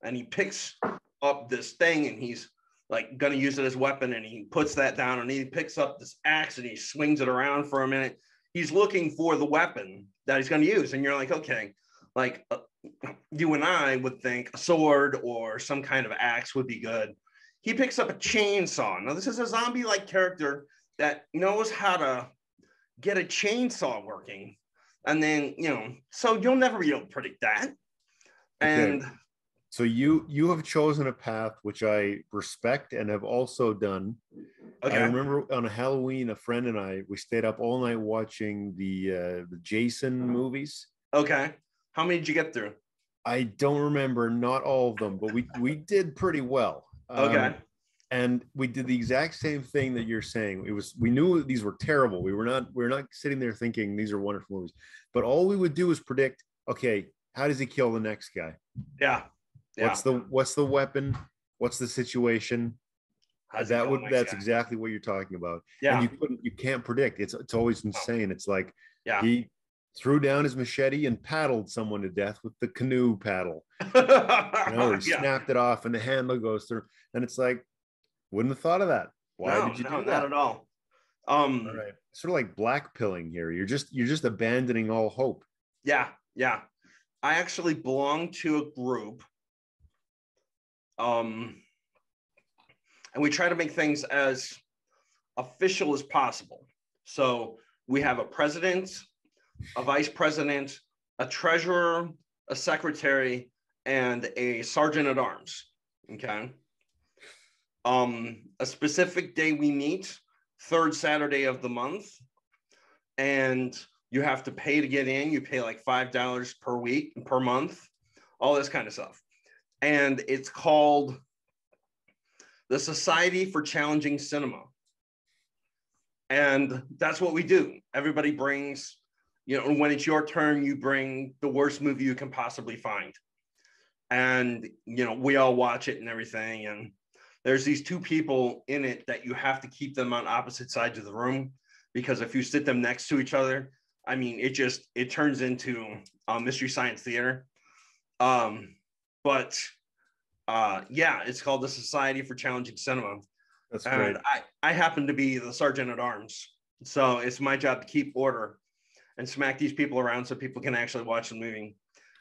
and he picks up this thing, and he's like gonna use it as a weapon, and he puts that down, and he picks up this axe and he swings it around for a minute. He's looking for the weapon that he's gonna use, and you're like, okay, like you and I would think a sword or some kind of axe would be good. He picks up a chainsaw. Now this is a zombie-like character that knows how to get a chainsaw working, and then so you'll never be able to predict that. And okay. So you have chosen a path which I respect and have also done. Okay. I remember on a Halloween, a friend and I, we stayed up all night watching the Jason movies. Okay. How many did you get through? I don't remember, not all of them, but we did pretty well. Okay. And we did the exact same thing that you're saying. We knew these were terrible. We were not sitting there thinking these are wonderful movies, but all we would do is predict, okay, how does he kill the next guy? Yeah. What's the weapon? What's the situation? That's exactly what you're talking about. Yeah. And you can't predict. It's always insane. It's like he threw down his machete and paddled someone to death with the canoe paddle. He snapped it off and the handle goes through. And it's like, wouldn't have thought of that. Why did you do that? Not at all. All right. Sort of like black pilling here. You're just abandoning all hope. Yeah. I actually belong to a group. And we try to make things as official as possible. So we have a president, a vice president, a treasurer, a secretary, and a sergeant at arms. Okay. A specific day we meet, third Saturday of the month, and you have to pay to get in. You pay like $5 per month, all this kind of stuff. And it's called the Society for Challenging Cinema. And that's what we do. Everybody brings, when it's your turn, you bring the worst movie you can possibly find. And, we all watch it and everything. And there's these two people in it that you have to keep them on opposite sides of the room, because if you sit them next to each other, I mean, it turns into Mystery Science Theater. But it's called the Society for Challenging Cinema. That's great. And I happen to be the sergeant at arms. So it's my job to keep order and smack these people around so people can actually watch the movie.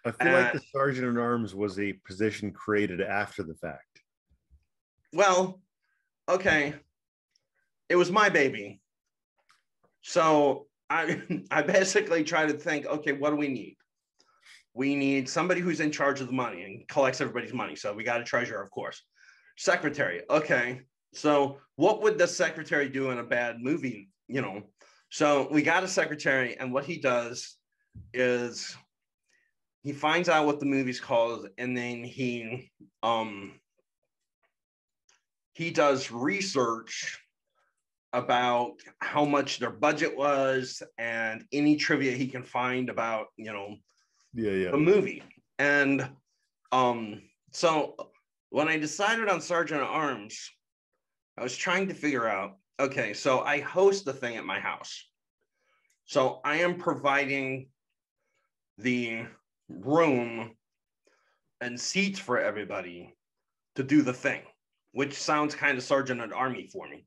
I feel like the sergeant at arms was a position created after the fact. Well, okay. It was my baby. So I basically try to think, okay, what do we need? We need somebody who's in charge of the money and collects everybody's money. So we got a treasurer, of course. Secretary. Okay. So what would the secretary do in a bad movie? So we got a secretary, and what he does is he finds out what the movie's called, and then he does research about how much their budget was and any trivia he can find about, the movie. And so when I decided on Sergeant at Arms, I was trying to figure out, okay, so I host the thing at my house. So I am providing the room and seats for everybody to do the thing, which sounds kind of Sergeant at Army for me.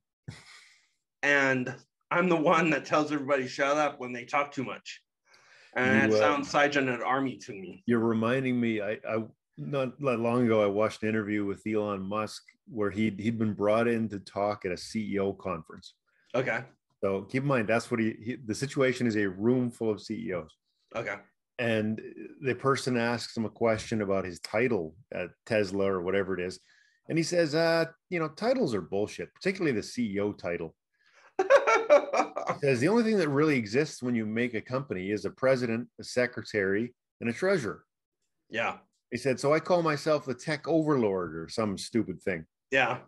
And I'm the one that tells everybody shut up when they talk too much. And You that sounds Sergeant at Army to me. you're reminding me. I not that long ago I watched an interview with Elon Musk where he'd been brought in to talk at a CEO conference. Okay. So keep in mind that's what the situation is, a room full of CEOs. Okay. And the person asks him a question about his title at Tesla or whatever it is. And he says, titles are bullshit, particularly the CEO title. He says the only thing that really exists when you make a company is a president, a secretary, and a treasurer. Yeah. He said, so I call myself the tech overlord or some stupid thing. Yeah.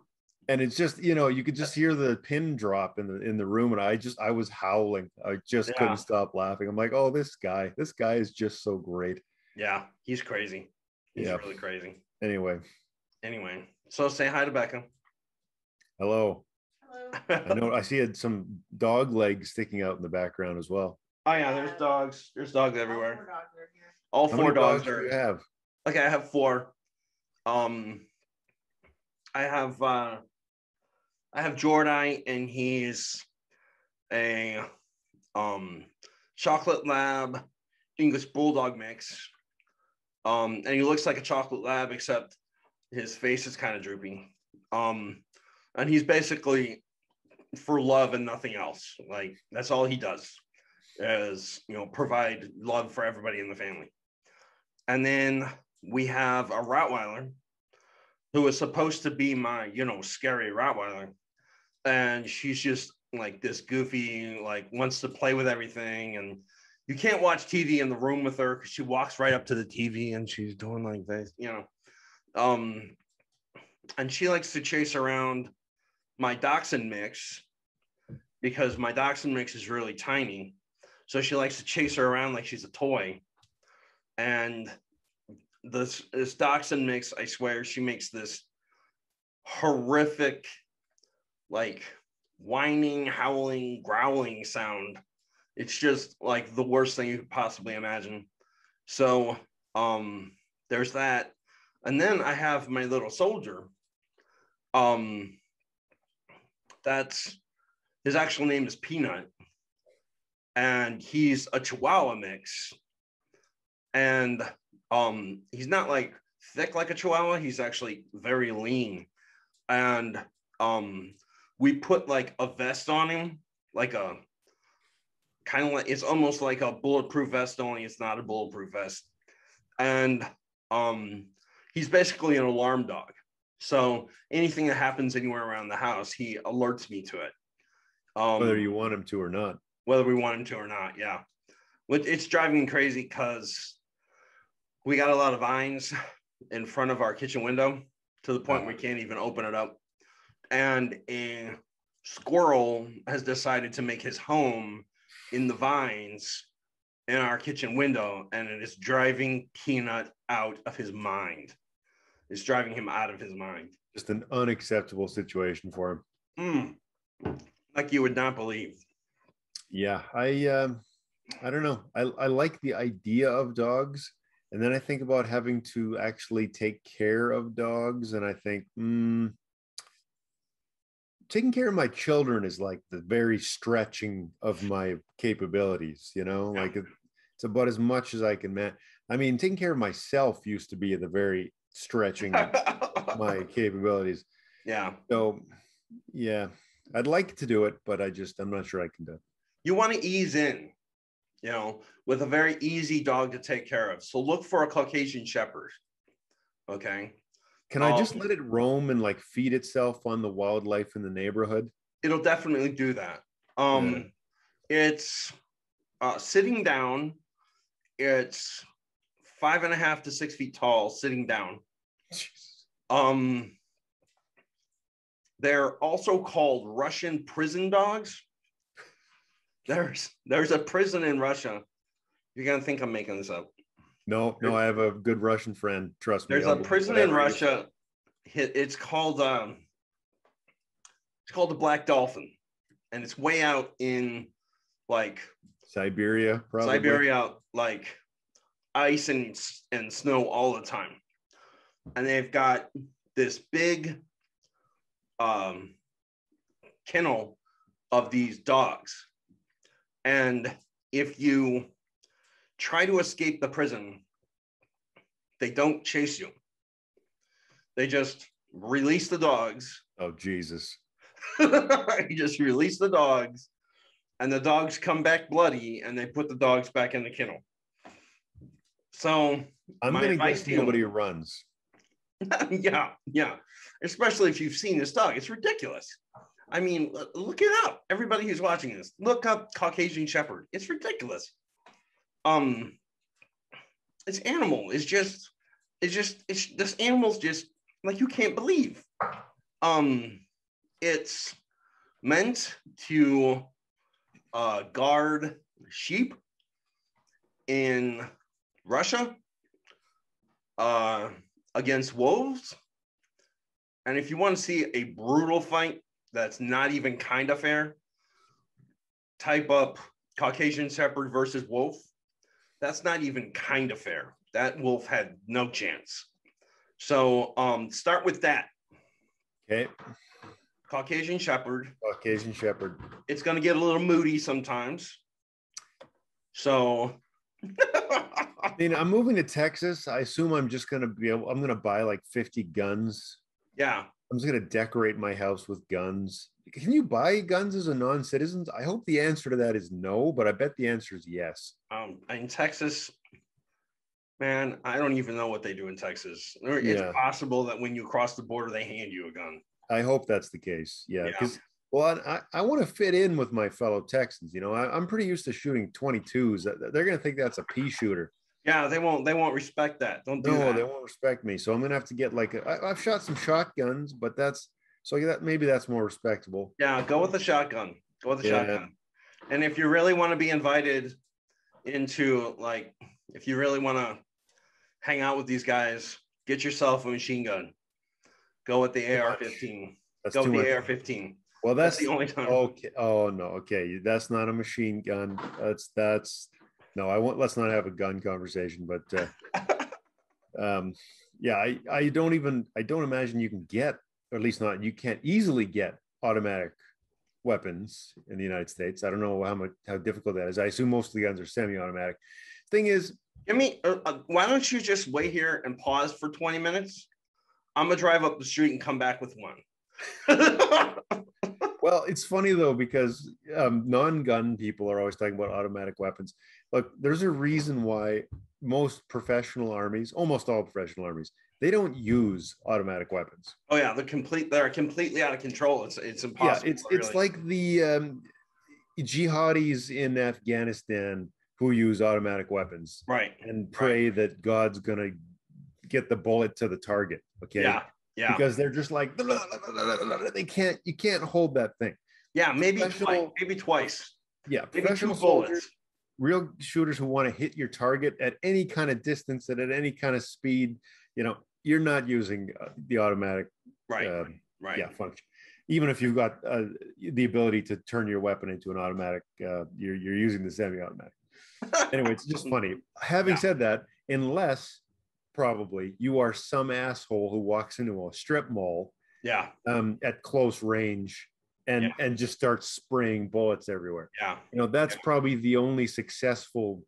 And it's just, you could just hear the pin drop in the room. And I was howling. I just couldn't stop laughing. I'm like, oh, this guy is just so great. Yeah. He's crazy. He's really crazy. Anyway. So say hi to Becca. Hello. I know I see some dog legs sticking out in the background as well. Oh yeah, there's dogs. There's dogs everywhere. All four dogs are. Do you have? Okay, I have 4. I have Jordi, and he's a chocolate lab English bulldog mix. And he looks like a chocolate lab, except his face is kind of droopy. And he's basically for love and nothing else. Like that's all he does is, provide love for everybody in the family. And then we have a Rottweiler who is supposed to be my, scary Rottweiler. And she's just like this goofy, like wants to play with everything. And you can't watch TV in the room with her because she walks right up to the TV and she's doing like this, and she likes to chase around my Dachshund mix because my Dachshund mix is really tiny. So she likes to chase her around like she's a toy. And this Dachshund mix, I swear, she makes this horrific, like whining, howling, growling sound. It's just like the worst thing you could possibly imagine. So there's that. And then I have my little soldier. That's his actual name is Peanut. And he's a Chihuahua mix. And he's not like thick like a Chihuahua. He's actually very lean. And we put like a vest on him, like a kind of like, it's almost like a bulletproof vest, only it's not a bulletproof vest. And he's basically an alarm dog. So anything that happens anywhere around the house, he alerts me to it. Whether you want him to or not. Whether we want him to or not, yeah. It's driving me crazy because we got a lot of vines in front of our kitchen window to the point we can't even open it up. And a squirrel has decided to make his home in the vines in our kitchen window, and it is driving Peanut out of his mind. It's driving him out of his mind. Just an unacceptable situation for him. Like you would not believe. Yeah, I don't know. I like the idea of dogs, and then I think about having to actually take care of dogs, and I think taking care of my children is like the very stretching of my capabilities, like it's about as much as I can manage. I mean, taking care of myself used to be the very stretching of my capabilities. Yeah. So yeah, I'd like to do it, but I'm not sure I can do it. You want to ease in, with a very easy dog to take care of. So look for a Caucasian Shepherd. Okay. Can I just let it roam and like feed itself on the wildlife in the neighborhood? It'll definitely do that. It's sitting down. It's 5.5 to 6 feet tall, sitting down. They're also called Russian prison dogs. There's a prison in Russia. You're gonna think I'm making this up. No, I have a good Russian friend. Trust me. There's a prison in Russia. It's called the Black Dolphin, and it's way out in like Siberia, probably. Siberia, like ice and snow all the time. And they've got this big kennel of these dogs. And if you try to escape the prison, they don't chase you. They just release the dogs. Oh, Jesus. You just release the dogs, and the dogs come back bloody, and they put the dogs back in the kennel. So I'm going to guess nobody runs. Yeah. Especially if you've seen this dog. It's ridiculous. I mean, look it up. Everybody who's watching this, look up Caucasian Shepherd. It's ridiculous. This animal is just this animal's just like, you can't believe. It's meant to guard sheep in Russia against wolves. And if you want to see a brutal fight that's not even kind of fair, type up Caucasian Shepherd versus wolf. That's not even kind of fair. That wolf had no chance. So start with that. Okay. Caucasian Shepherd. Caucasian Shepherd. It's going to get a little moody sometimes. So I mean, I'm moving to Texas. I assume I'm just going to I'm going to buy like 50 guns. Yeah. I'm just going to decorate my house with guns. Can you buy guns as a non-citizen? I hope the answer to that is no, but I bet the answer is yes. In Texas, man, I don't even know what they do in Texas. It's possible that when you cross the border, they hand you a gun. I hope that's the case. Yeah. Because, well, I want to fit in with my fellow Texans. You know, I'm pretty used to shooting 22s. They're going to think that's a pea shooter. Yeah, they won't respect that. Don't do that. No, they won't respect me. So I'm going to have to get like, I've shot some shotguns, but maybe that's more respectable. Yeah, go with the shotgun. Shotgun. And if you really want to be invited into, like, if you really want to hang out with these guys, get yourself a machine gun. Go with the AR-15. Go with the AR-15. Well, that's the only time. Okay. Oh no. Okay, that's not a machine gun. That's no. I won't. Let's not have a gun conversation. But yeah, I don't imagine you can get, or at least not, you can't easily get automatic weapons in the United States. I don't know how difficult that is. I assume most of the guns are semi-automatic. Thing is, why don't you just wait here and pause for 20 minutes? I'm gonna drive up the street and come back with one. Well, it's funny though, because non-gun people are always talking about automatic weapons. Look, there's a reason why most professional armies, almost all professional armies, they don't use automatic weapons. Oh yeah, they're completely out of control. It's impossible. Yeah, it's like the jihadis in Afghanistan who use automatic weapons, right? And pray that God's gonna get the bullet to the target. Okay. Yeah. Because they're just like, you can't hold that thing. Yeah, maybe twice. Yeah, maybe professional soldiers, real shooters who want to hit your target at any kind of distance and at any kind of speed. You know, you're not using the automatic function. Even if you've got the ability to turn your weapon into an automatic, you're using the semi-automatic. Anyway, it's just funny. Having said that, unless probably you are some asshole who walks into a strip mall at close range and just starts spraying bullets everywhere. That's probably the only successful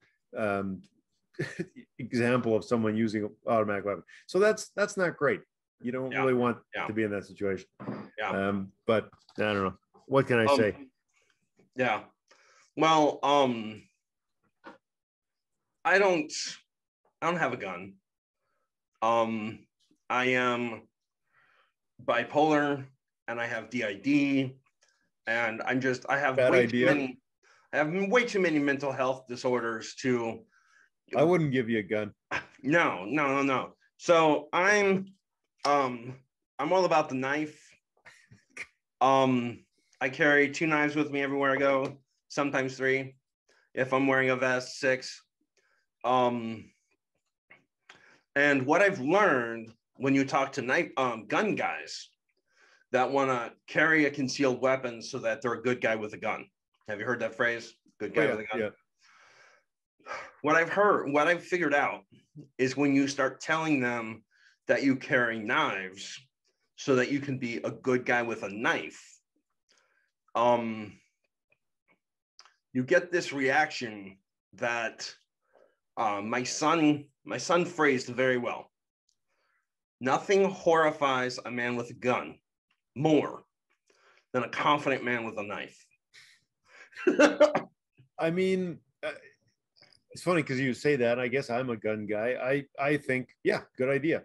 example of someone using an automatic weapon. So that's not great. You don't really want to be in that situation. But I don't know, what can I say? Well, I don't have a gun. I am bipolar and I have DID, and I have way too many mental health disorders to. I wouldn't give you a gun. No. So I'm all about the knife. I carry 2 knives with me everywhere I go, sometimes 3. If I'm wearing a vest, 6. And what I've learned when you talk to gun guys that want to carry a concealed weapon so that they're a good guy with a gun. Have you heard that phrase? Good guy with a gun. Yeah. What I've figured out is when you start telling them that you carry knives so that you can be a good guy with a knife, you get this reaction that my son phrased very well. Nothing horrifies a man with a gun more than a confident man with a knife. I mean, it's funny because you say that. I guess I'm a gun guy. I think, yeah, good idea.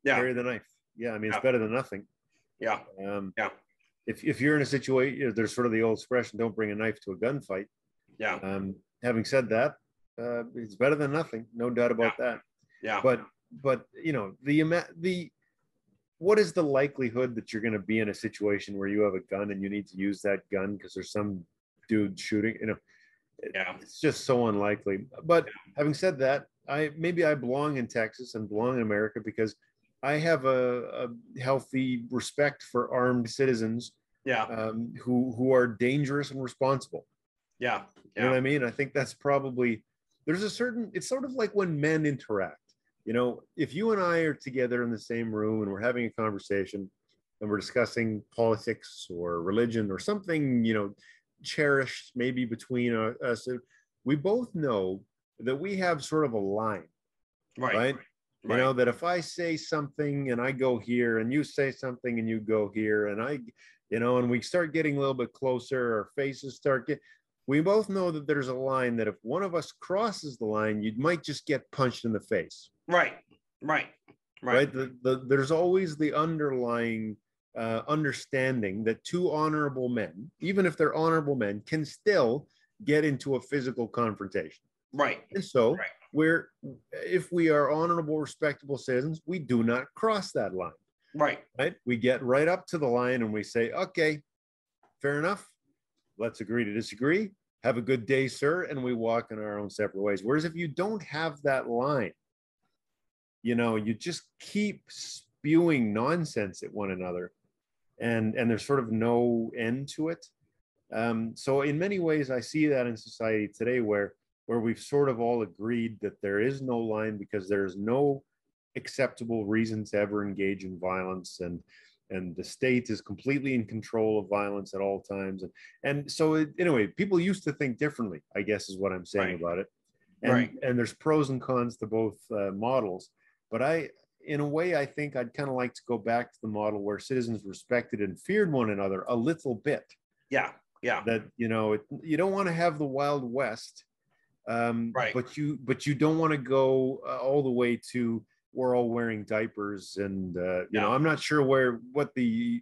Yeah. Carry the knife. Yeah, I mean, it's better than nothing. Yeah. Yeah. If you're in a situation, there's sort of the old expression, don't bring a knife to a gunfight. Yeah. Having said that, it's better than nothing. No doubt about that. Yeah. But you know, what is the likelihood that you're going to be in a situation where you have a gun and you need to use that gun because there's some dude shooting? You know, it's just so unlikely. But having said that, I belong in Texas and belong in America because I have a healthy respect for armed citizens. Who are dangerous and responsible. You know what I mean? I think that's probably, it's sort of like when men interact. You know, if you and I are together in the same room and we're having a conversation and we're discussing politics or religion or something, you know, cherished maybe between us, we both know that we have sort of a line, right? You know, that if I say something and I go here and you say something and you go here and and we start getting a little bit closer, our faces we both know that there's a line that if one of us crosses the line, you might just get punched in the face. Right. There's always the underlying understanding that two honorable men, even if they're honorable men, can still get into a physical confrontation. And so if we are honorable, respectable citizens, we do not cross that line. Right. We get right up to the line and we say, okay, fair enough. Let's agree to disagree. Have a good day, sir. And we walk in our own separate ways. Whereas if you don't have that line, you know, you just keep spewing nonsense at one another and there's sort of no end to it. So in many ways, I see that in society today where we've sort of all agreed that there is no line because there's no acceptable reason to ever engage in violence, and the state is completely in control of violence at all times. And so anyway, people used to think differently, I guess is what I'm saying about it. And there's pros and cons to both models. But in a way, I think I'd kind of like to go back to the model where citizens respected and feared one another a little bit. That, you know, you don't want to have the Wild West, but you don't want to go all the way to we're all wearing diapers and you know, I'm not sure what the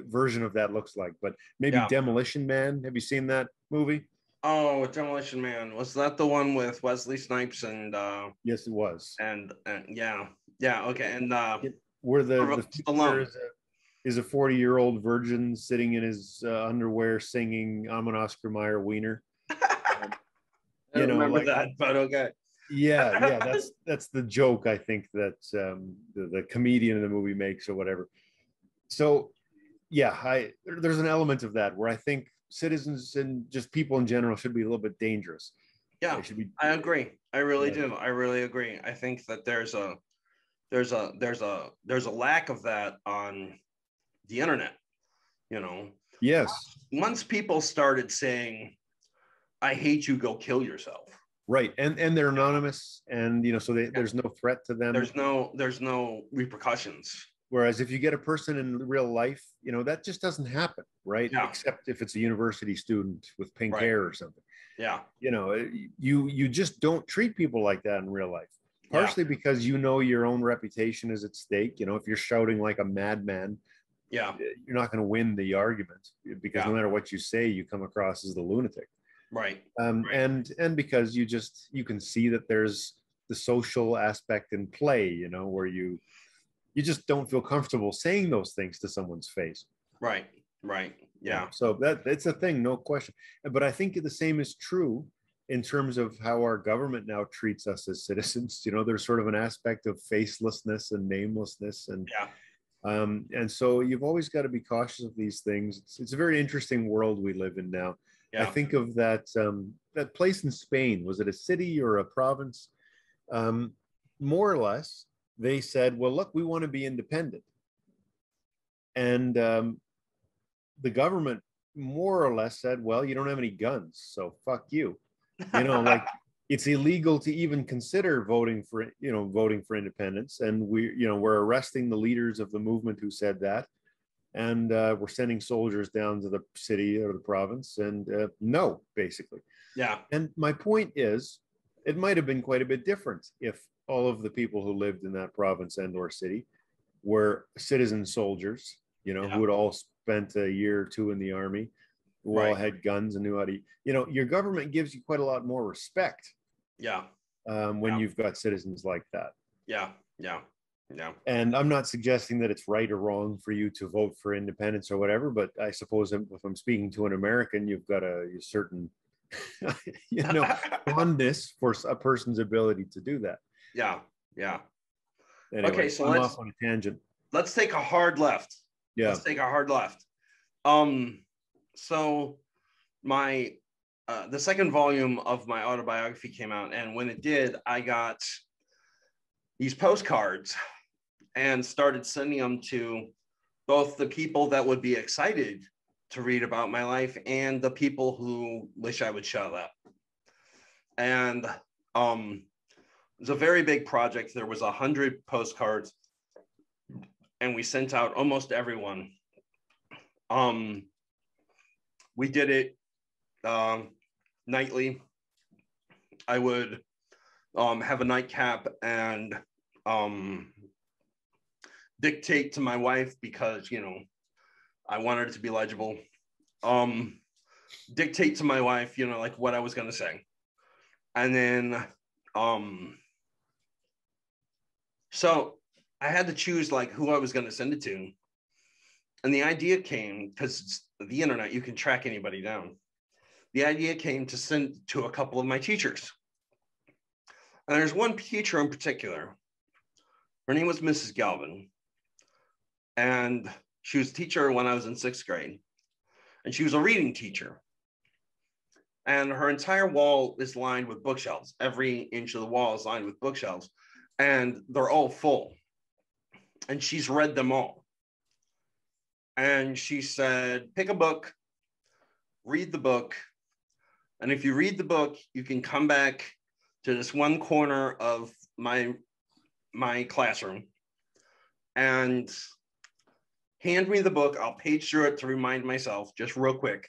version of that looks like, but maybe Demolition Man. Have you seen that movie? Oh, Demolition Man. Was that the one with Wesley Snipes and yes, it was. And okay. And where the teacher is a 40-year-old virgin sitting in his underwear singing I'm an Oscar Mayer wiener. I don't remember that, but okay. That's the joke I think that the comedian in the movie makes or whatever. So there's an element of that where I think citizens and just people in general should be a little bit dangerous. I agree. I really do. I really agree. I think that there's a lack of that on the internet, you know. Once people started saying I hate you, go kill yourself. Right. And they're anonymous and, you know, so there's no threat to them. There's no repercussions. Whereas if you get a person in real life, you know, that just doesn't happen. Right. Except if it's a university student with pink hair or something. You know, you just don't treat people like that in real life. Partially because, you know, your own reputation is at stake. You know, if you're shouting like a madman, you're not going to win the argument because no matter what you say, you come across as the lunatic. And because you can see that there's the social aspect in play, you know, where you just don't feel comfortable saying those things to someone's face. So it's a thing, no question. But I think the same is true in terms of how our government now treats us as citizens. You know, there's sort of an aspect of facelessness and namelessness, and so you've always got to be cautious of these things. It's a very interesting world we live in now. I think of that place in Spain. Was it a city or a province? More or less, they said, well, look, we want to be independent. And the government more or less said, well, you don't have any guns, so fuck you. Like it's illegal to even consider voting for independence. And we're arresting the leaders of the movement who said that. And we're sending soldiers down to the city or the province and no, basically. Yeah. And my point is, it might have been quite a bit different if all of the people who lived in that province and or city were citizen soldiers, who had all spent a year or two in the army, who all had guns and knew how to, your government gives you quite a lot more respect. Yeah. When you've got citizens like that. Yeah. Yeah. Yeah. And I'm not suggesting that it's right or wrong for you to vote for independence or whatever, but I suppose if I'm speaking to an American, you've got a certain, fondness for a person's ability to do that. Yeah. Yeah. Anyway, okay, so I'm let's off on a tangent. Let's take a hard left. Yeah. Let's take a hard left. So my the second volume of my autobiography came out, and when it did, I got these postcards and started sending them to both the people that would be excited to read about my life and the people who wish I would shut up. And it was a very big project. There was 100 postcards, and we sent out almost everyone. We did it nightly. I would have a nightcap and dictate to my wife because, I wanted it to be legible. Dictate to my wife, like what I was going to say. And then, so I had to choose like who I was going to send it to. And the idea came, because it's the internet, you can track anybody down. The idea came to send to a couple of my teachers. And there's one teacher in particular. Her name was Mrs. Galvin. And she was a teacher when I was in 6th grade. And she was a reading teacher. And her entire wall is lined with bookshelves. Every inch of the wall is lined with bookshelves. And they're all full. And she's read them all. And she said, pick a book, read the book. And if you read the book, you can come back to this one corner of my classroom and hand me the book. I'll page through it to remind myself just real quick.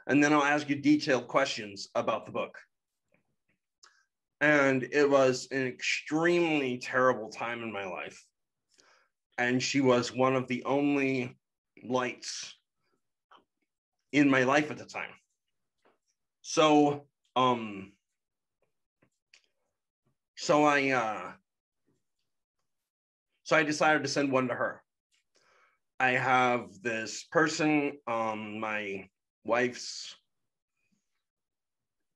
And then I'll ask you detailed questions about the book. And it was an extremely terrible time in my life. And she was one of the only lights in my life at the time. So I decided to send one to her. I have this person, my wife's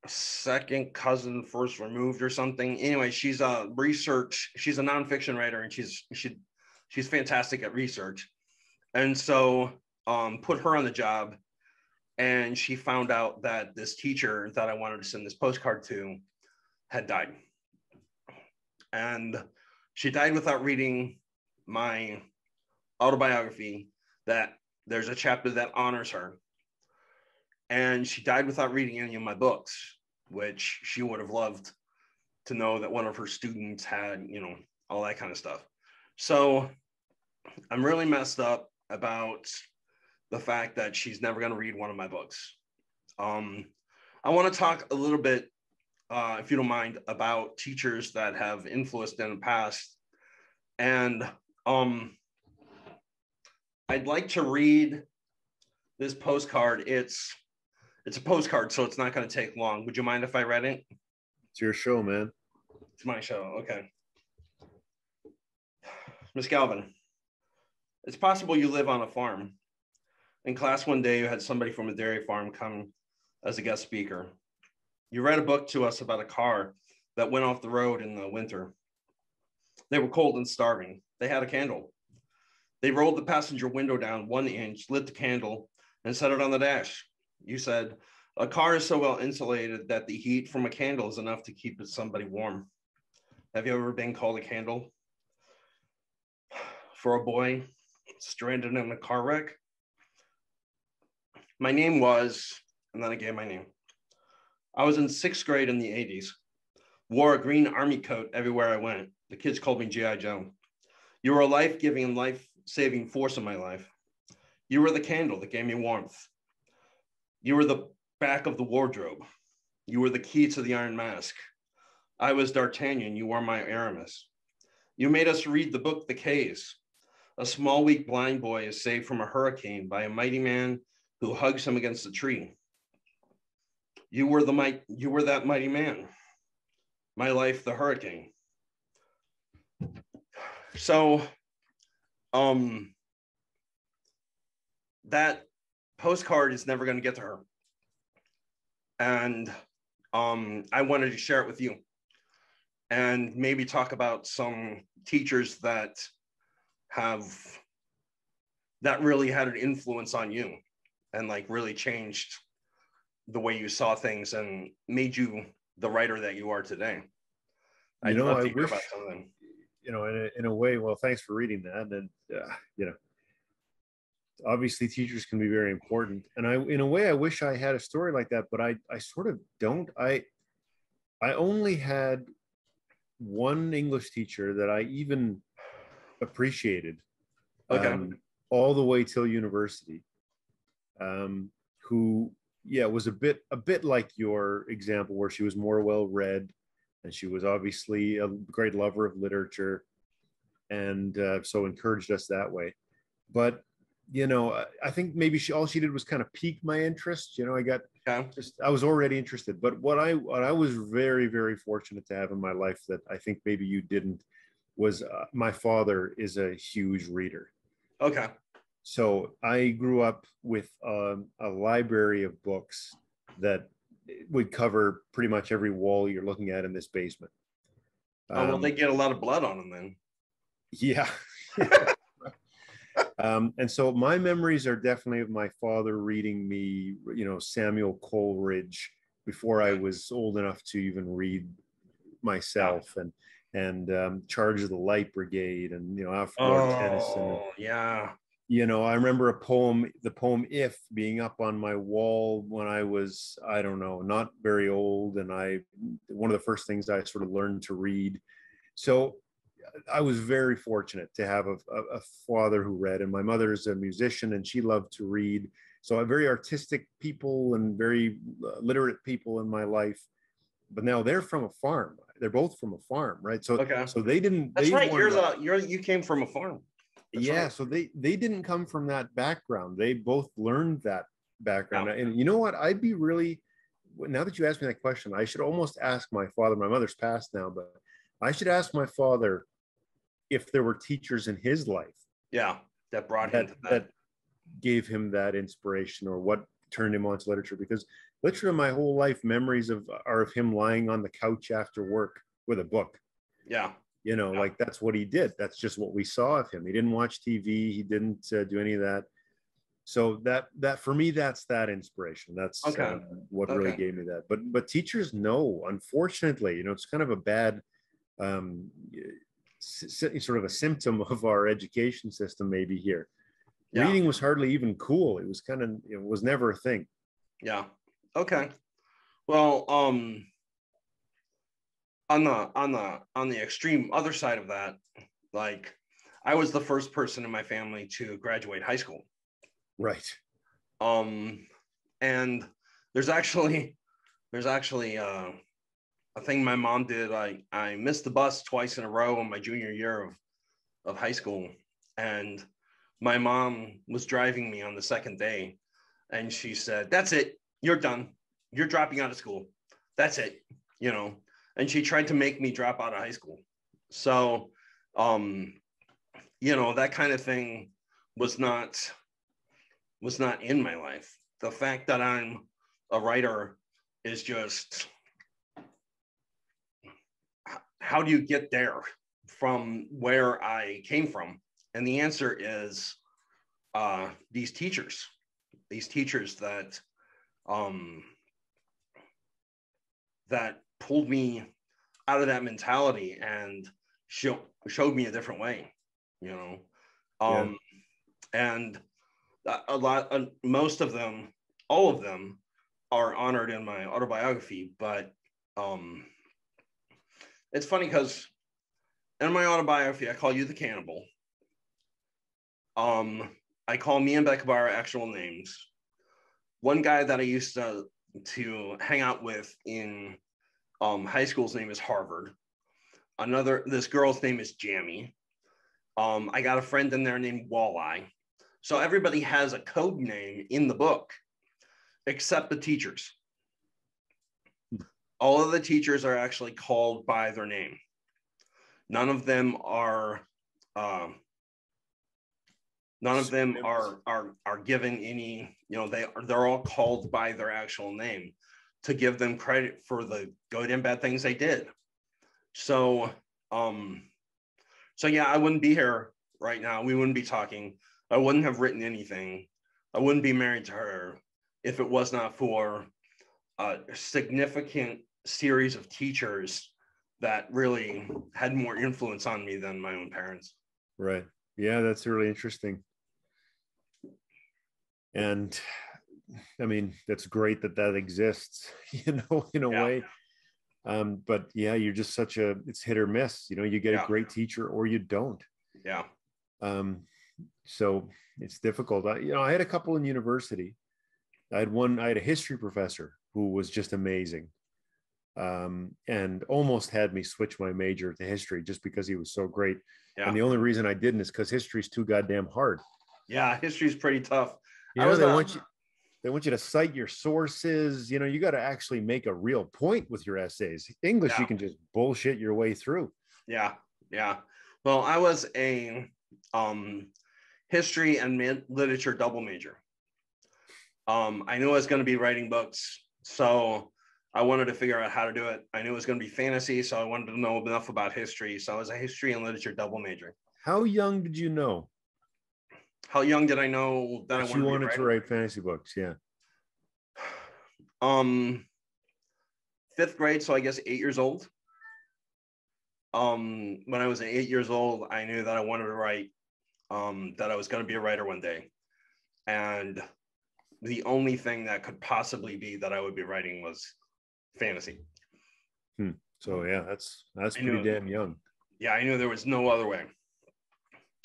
second cousin, first removed or something. Anyway, she's a nonfiction writer, and she's fantastic at research. And so put her on the job, and she found out that this teacher that I wanted to send this postcard to had died. And she died without reading my autobiography, that there's a chapter that honors her. And she died without reading any of my books, which she would have loved to know that one of her students had, all that kind of stuff. So I'm really messed up about the fact that she's never going to read one of my books. I want to talk a little bit, if you don't mind, about teachers that have influenced in the past. And I'd like to read this postcard. It's a postcard, so it's not going to take long. Would you mind if I read it? It's your show, man. It's my show. Okay. Miss Galvin, it's possible you live on a farm. In class one day, you had somebody from a dairy farm come as a guest speaker. You read a book to us about a car that went off the road in the winter. They were cold and starving. They had a candle. They rolled the passenger window down 1 inch, lit the candle, and set it on the dash. You said, a car is so well insulated that the heat from a candle is enough to keep somebody warm. Have you ever been called a candle? For a boy stranded in a car wreck? my name was, and then I gave my name. I was in 6th grade in the 80s, wore a green army coat everywhere I went. The kids called me G.I. Joe. You were a life-giving and life-saving force in my life. You were the candle that gave me warmth. You were the back of the wardrobe. You were the key to the Iron Mask. I was D'Artagnan. You were my Aramis. You made us read the book The K's. A small, weak, blind boy is saved from a hurricane by a mighty man who hugs him against a tree. You were that mighty man. My life, the hurricane. So, that postcard is never going to get to her. And I wanted to share it with you and maybe talk about some teachers that really had an influence on you and like really changed the way you saw things and made you the writer that you are today. I'd love to hear about some of them. In a way, well, thanks for reading that. And, obviously teachers can be very important. And in a way, I wish I had a story like that, but I sort of don't. I only had one English teacher that I even appreciated all the way till university, who, was a bit like your example, where she was more well-read, and she was obviously a great lover of literature, and so encouraged us that way. But I think maybe all she did was kind of pique my interest. I was already interested. But what I was very, very fortunate to have in my life that I think maybe you didn't was my father is a huge reader. Okay. So I grew up with a library of books that would cover pretty much every wall you're looking at in this basement. Well, they get a lot of blood on them then. Yeah. And so my memories are definitely of my father reading me, Samuel Coleridge before I was old enough to even read myself, and Charge of the Light Brigade, and Lord Tennyson. Yeah. I remember the poem "If" being up on my wall when I was, I don't know, not very old, and one of the first things I sort of learned to read. So I was very fortunate to have a father who read, and my mother is a musician and she loved to read. So very artistic people and very literate people in my life. But now they're from a farm. They're both from a farm, right? So so they didn't. That's right. You came from a farm. That's right. So they didn't come from that background. They both learned that background. Yeah. And you know what? I'd be really, now that you asked me that question, I should almost ask my father. My mother's passed now, but I should ask my father if there were teachers in his life that brought him to that gave him that inspiration, or what turned him on to literature. Because literally my whole life memories are of him lying on the couch after work with a book. Like that's what he did. That's just what we saw of him. He didn't watch TV. He didn't do any of that. So that for me, that's that inspiration. That's what really gave me that. But teachers know, unfortunately, it's kind of a bad sort of a symptom of our education system maybe here. Reading was hardly even cool. It was kind of, it was never a thing. Okay. Well, on the extreme other side of that, like I was the first person in my family to graduate high school. Right. And there's actually a thing my mom did. I missed the bus twice in a row in my junior year of high school. And my mom was driving me on the second day, and she said, "That's it. You're done. You're dropping out of school. That's it." And she tried to make me drop out of high school. So, that kind of thing was not in my life. The fact that I'm a writer is just, how do you get there from where I came from? And the answer is these teachers that that pulled me out of that mentality and showed me a different way, and most of them all of them are honored in my autobiography, but it's funny because in my autobiography, I call you the Cannibal. I call me and Becca by our actual names. One guy that I used to hang out with in high school's name is Harvard. This girl's name is Jammy. I got a friend in there named Walleye. So everybody has a code name in the book, except the teachers. All of the teachers are actually called by their name. None of them are given any, they're all called by their actual name to give them credit for the good and bad things they did. So yeah, I wouldn't be here right now. We wouldn't be talking. I wouldn't have written anything. I wouldn't be married to her if it was not for a significant series of teachers that really had more influence on me than my own parents. Right. Yeah, that's really interesting. And I mean, that's great that exists, in a way. But yeah, you're just it's hit or miss, you get a great teacher or you don't. Yeah. So it's difficult. I had a couple in university. I had a history professor who was just amazing. And almost had me switch my major to history just because he was so great. Yeah. And the only reason I didn't is because history is too goddamn hard. Yeah, history is pretty tough. They want you to cite your sources. You got to actually make a real point with your essays. English, you can just bullshit your way through. Yeah. Well, I was a history and literature double major. I knew I was going to be writing books, so I wanted to figure out how to do it. I knew it was going to be fantasy, so I wanted to know enough about history. So I was a history and literature double major. How young did you know? How young did I know that you wanted to write fantasy books? Yeah. 5th grade, so I guess 8 years old. When I was 8 years old, I knew that I wanted to write, that I was going to be a writer one day. And the only thing that could possibly be that I would be writing was fantasy. So yeah, that's pretty damn young. Yeah, I knew there was no other way.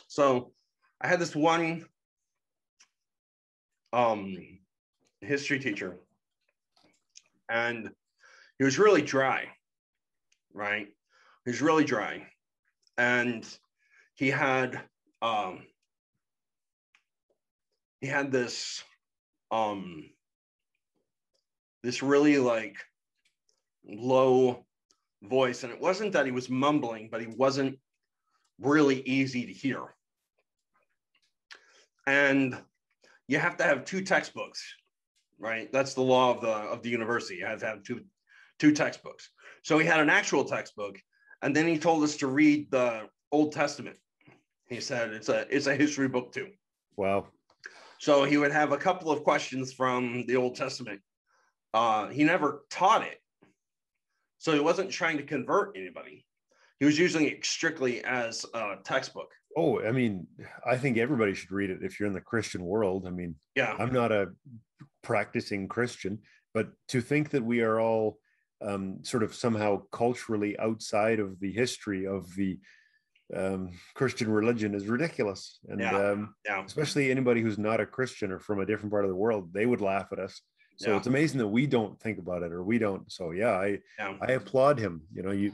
So I had this one history teacher, and he was really dry, right? He was really dry, and he had this really like low voice, and it wasn't that he was mumbling, but he wasn't really easy to hear. And you have to have 2 textbooks, right? That's the law of the university. You have to have two textbooks. So he had an actual textbook, and then he told us to read the Old Testament. He said it's a history book too. Wow. So he would have a couple of questions from the Old Testament. He never taught it, so he wasn't trying to convert anybody. He was using it strictly as a textbook. Oh, I mean, I think everybody should read it if you're in the Christian world. I mean, yeah, I'm not a practicing Christian, but to think that we are all sort of somehow culturally outside of the history of the Christian religion is ridiculous. And especially anybody who's not a Christian or from a different part of the world, they would laugh at us. So it's amazing that we don't think about it, or we don't. So I applaud him.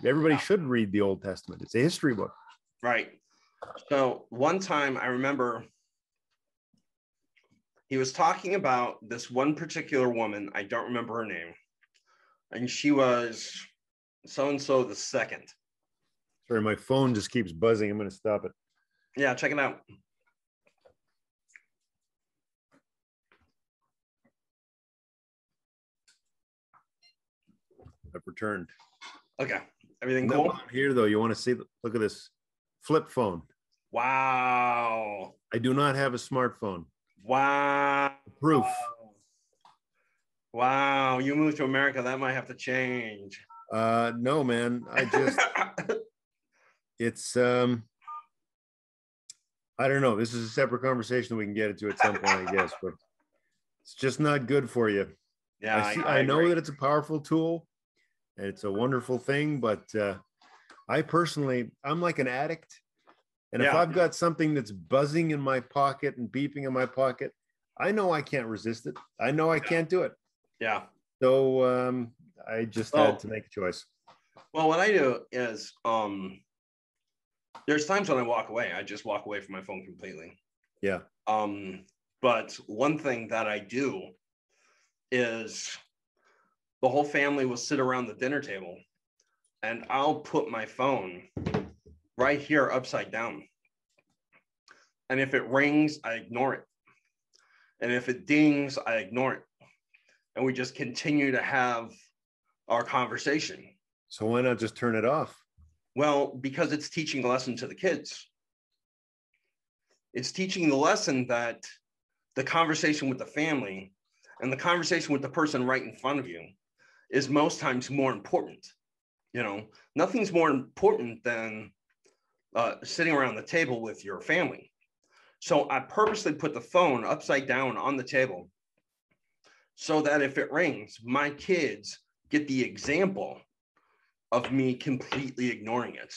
Everybody should read the Old Testament. It's a history book. Right. So one time I remember he was talking about this one particular woman. I don't remember her name. And she was so-and-so the second. Sorry, my phone just keeps buzzing. I'm going to stop it. Yeah, check it out. I've returned. Okay. Everything cool? Here, though, you want to see, look at this flip phone. Wow. I do not have a smartphone. Wow. Proof. Wow. You moved to America. That might have to change. No, man. I just, it's, I don't know. This is a separate conversation we can get into at some point, I guess. But It's just not good for you. Yeah, I know agree. that it's a powerful tool. And it's a wonderful thing, but I personally, I'm like an addict. And if Yeah, I've got something that's buzzing in my pocket and beeping in my pocket, I know I can't resist it. I know I can't do it. yeah. So I just had Well, to make a choice. well, what I do is there's times when I walk away. I just walk away from my phone completely. Yeah. But one thing that I do is the whole family will sit around the dinner table and I'll put my phone right here upside down. And if it rings, I ignore it. And if it dings, I ignore it. And we just continue to have our conversation. So why not just turn it off? Well, because it's teaching a lesson to the kids. It's teaching the lesson that the conversation with the family and the conversation with the person right in front of you is most times more important. You know, nothing's more important than sitting around the table with your family. So I purposely put the phone upside down on the table so that if it rings, my kids get the example of me completely ignoring it.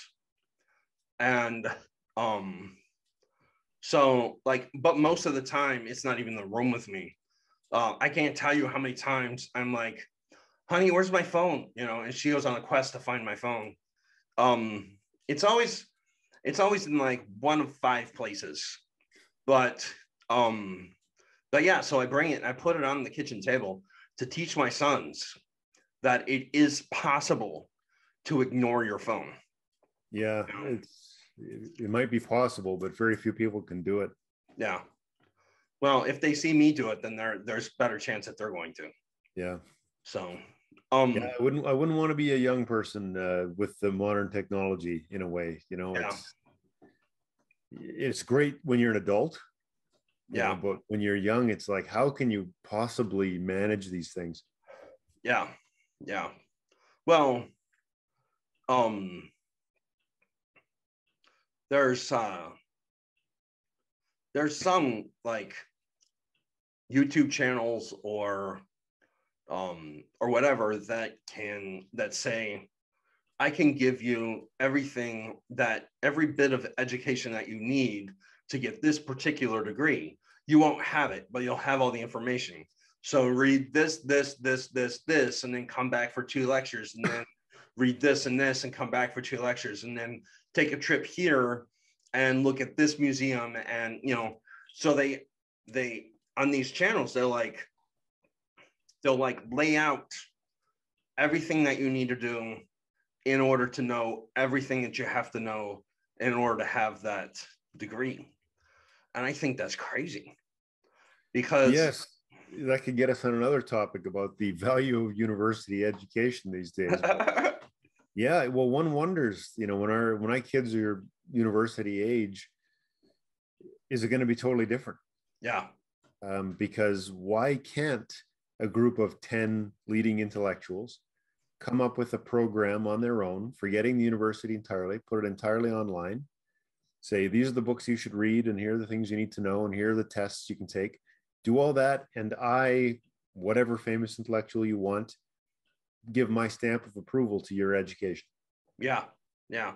And so like, but most of the time it's not even in the room with me. I can't tell you how many times I'm like, honey, where's my phone? You know, and she goes on a quest to find my phone. Um, it's always in like one of 5 places. But yeah, so I bring it and I put it on the kitchen table to teach my sons that it is possible to ignore your phone. Yeah, it might be possible, but very few people can do it. Yeah. Well, if they see me do it, then there's better chance that they're going to. Yeah. So yeah, I wouldn't want to be a young person with the modern technology in a way. You know, yeah. It's great when you're an adult. You know, but when you're young, it's like, how can you possibly manage these things? Yeah. Yeah. Well, there's some like YouTube channels or whatever that say I can give you everything, that every bit of education that you need to get this particular degree. You won't have it, but you'll have all the information. So read this, and then come back for 2 lectures, and then read this and this and come back for 2 lectures, and then take a trip here and look at this museum. And, you know, so they on these channels, they'll lay out everything that you need to do in order to know everything that you have to know in order to have that degree. And I think that's crazy, because yes, that could get us on another topic about the value of university education these days. But yeah, well, one wonders, you know, when our kids are university age, is it going to be totally different? Yeah. Because why can't a group of 10 leading intellectuals come up with a program on their own, forgetting the university entirely, put it entirely online, say, these are the books you should read, and here are the things you need to know, and here are the tests you can take, do all that, and whatever famous intellectual you want, give my stamp of approval to your education. Yeah. Yeah.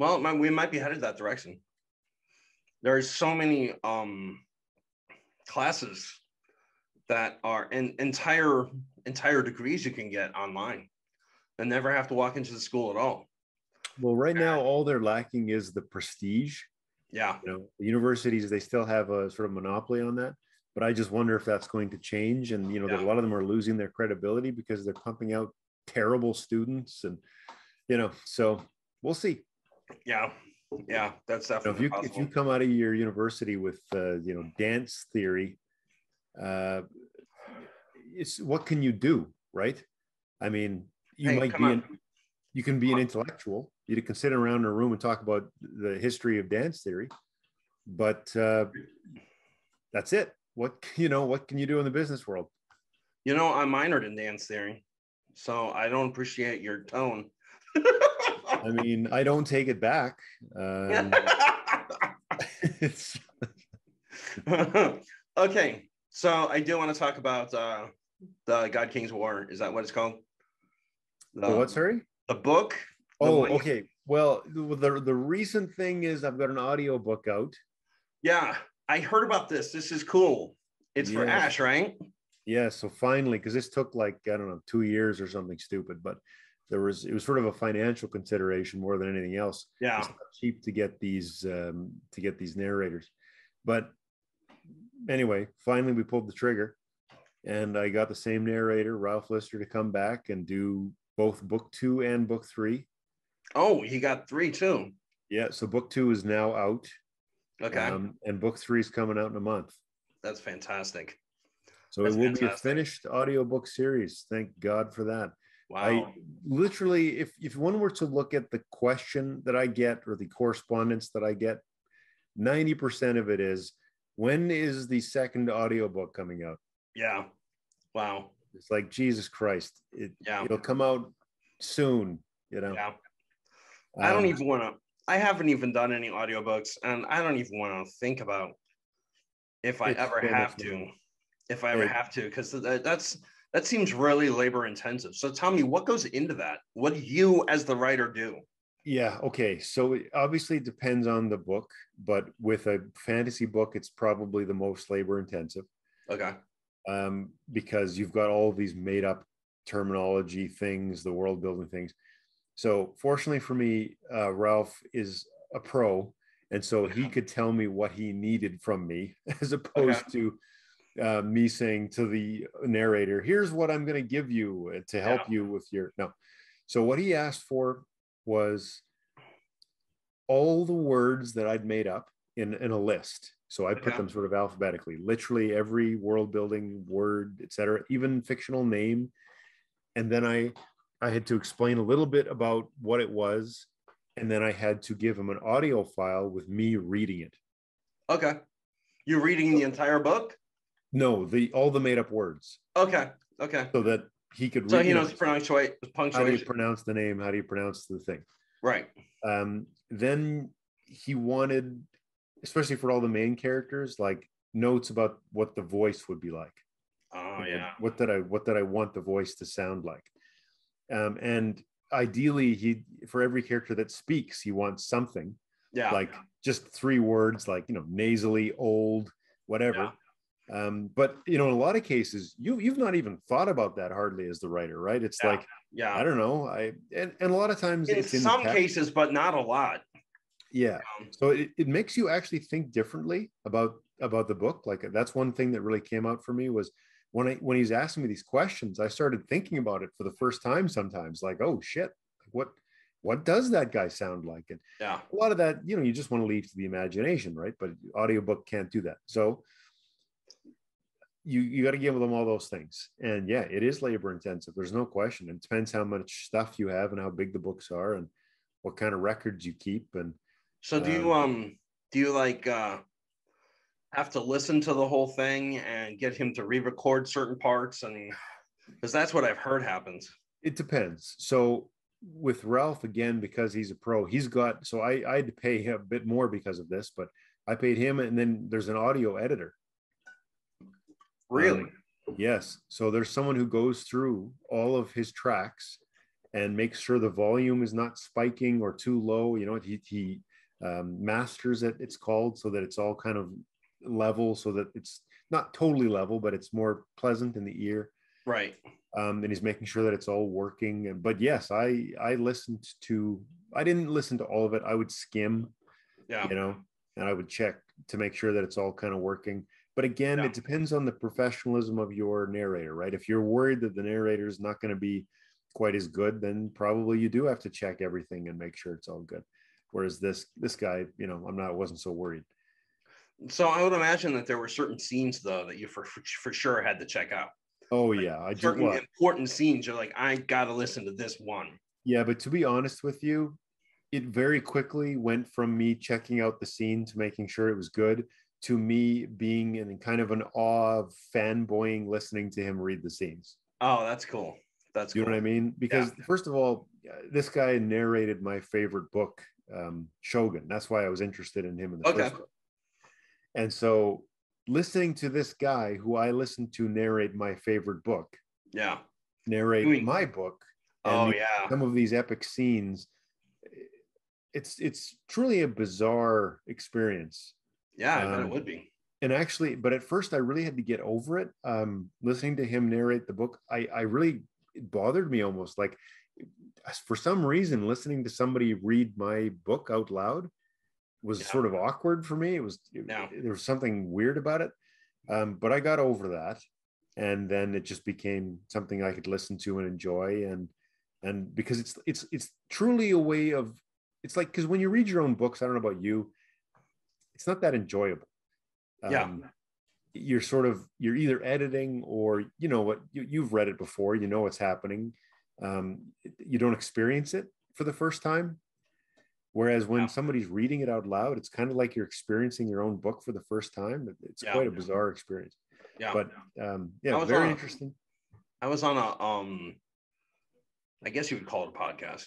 Well, we might be headed that direction. There's so many classes that are entire degrees you can get online and never have to walk into the school at all. Well, right now, all they're lacking is the prestige. Yeah. You know, the universities, they still have a sort of monopoly on that. But I just wonder if that's going to change. And, you know, that a lot of them are losing their credibility because they're pumping out terrible students. And, you know, so we'll see. Yeah. Yeah, that's definitely possible. If you come out of your university with, you know, dance theory, it's what can you do, right? I mean, you can be an intellectual. You can sit around in a room and talk about the history of dance theory, but that's it. What can you do in the business world? You know, I minored in dance theory, so I don't appreciate your tone. I mean, I don't take it back. Okay, So I do want to talk about the God King's War. Is that what it's called? The what, sorry? The book. Oh, okay. Well, the recent thing is I've got an audio book out. Yeah, I heard about this. This is cool. It's for Ash, right? Yeah, so finally, because this took like, I don't know, 2 years or something stupid, but it was sort of a financial consideration more than anything else. Yeah. It's not cheap to get these narrators. But anyway, finally we pulled the trigger and I got the same narrator, Ralph Lister, to come back and do both book 2 and book 3. Oh, he got 3 too. Yeah, so book 2 is now out. Okay. And book 3 is coming out in a month. That's fantastic. So it will be a finished audiobook series. Thank God for that. Wow. I literally, if one were to look at the question that I get or the correspondence that I get, 90% of it is, when is the second audiobook coming out? Yeah. Wow. It's like, Jesus Christ. It'll come out soon, you know? Yeah. I don't even want to, I haven't even done any audiobooks, and I don't even want to think about if I ever have to. Because that seems really labor intensive. So tell me, what goes into that? What do you as the writer do? Yeah, okay. So it obviously depends on the book, but with a fantasy book, it's probably the most labor intensive. Okay. Because you've got all these made up terminology things, the world building things. So fortunately for me, Ralph is a pro, and so he could tell me what he needed from me, as opposed to me saying to the narrator, here's what I'm going to give you to help you with your no. So what he asked for was all the words that I'd made up in a list. So I put them sort of alphabetically, literally every world building word, etc., even fictional name. And then I had to explain a little bit about what it was. And then I had to give him an audio file with me reading it. Okay. You're reading the entire book? No, all the made up words. Okay. So that he could read. So he knows punctuation. How do you pronounce the name? How do you pronounce the thing? Right. Then he wanted, especially for all the main characters, like notes about what the voice would be like. Oh, yeah. What did I want the voice to sound like? And ideally, for every character that speaks, he wants something. Yeah. Like just 3 words, like, nasally, old, whatever. Yeah. But in a lot of cases, you've not even thought about that hardly as the writer, right? It's like, I don't know. And a lot of times in some cases, but not a lot. Yeah. So it makes you actually think differently about the book. Like, that's one thing that really came out for me was when he's asking me these questions, I started thinking about it for the first time sometimes, like, oh shit, what does that guy sound like? And a lot of that, you just want to leave to the imagination, right? But audiobook can't do that. So you got to give them all those things. And yeah, it is labor intensive. There's no question. It depends how much stuff you have and how big the books are and what kind of records you keep. And so do you like have to listen to the whole thing and get him to re-record certain parts? And because that's what I've heard happens. It depends. So with Ralph, again, because he's a pro, so I had to pay him a bit more because of this, but I paid him, and then there's an audio editor. Really? Yes. So there's someone who goes through all of his tracks and makes sure the volume is not spiking or too low. He masters it, it's called, so that it's all kind of level, so that it's not totally level, but it's more pleasant in the ear. Right. And he's making sure that it's all working. But yes, I didn't listen to all of it. I would skim, and I would check to make sure that it's all kind of working. But again, it depends on the professionalism of your narrator, right? If you're worried that the narrator is not going to be quite as good, then probably you do have to check everything and make sure it's all good. Whereas this guy, wasn't so worried. So I would imagine that there were certain scenes though that you for sure had to check out. Oh yeah, certain important scenes. You're like, I got to listen to this one. Yeah, but to be honest with you, it very quickly went from me checking out the scene to making sure it was good to me being in kind of an awe of fanboying listening to him read the scenes. Oh, that's cool. That's cool. You know what I mean? Because first of all, this guy narrated my favorite book, Shogun. That's why I was interested in him in the first book. And so listening to this guy who I listen to narrate my favorite book, narrate my book, and some of these epic scenes, it's truly a bizarre experience. Yeah, I bet it would be. And actually, but at first I really had to get over it. Listening to him narrate the book, I really, it bothered me almost. Like, for some reason, listening to somebody read my book out loud was sort of awkward for me. There was something weird about it. But I got over that. And then it just became something I could listen to and enjoy. And because it's truly a way of, it's like, because when you read your own books, I don't know about you, it's not that enjoyable. You're either editing, or you know what, you've read it before, you know what's happening. You don't experience it for the first time. Whereas when somebody's reading it out loud, it's kind of like you're experiencing your own book for the first time. It's quite a bizarre experience. But very interesting. I was on a I guess you would call it a podcast,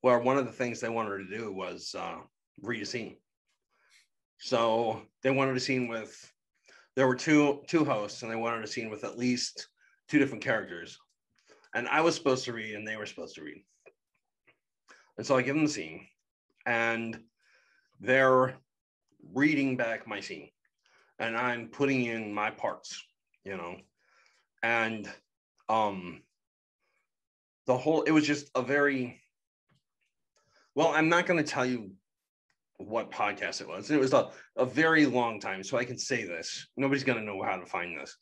where one of the things they wanted to do was read a scene. So they wanted a scene with, there were two hosts, and they wanted a scene with at least 2 different characters. And I was supposed to read, and they were supposed to read. And so I give them the scene, and they're reading back my scene, and I'm putting in my parts, you know, and it was just a very, well, I'm not going to tell you what podcast it was. It was a very long time, so I can say this. Nobody's going to know how to find this.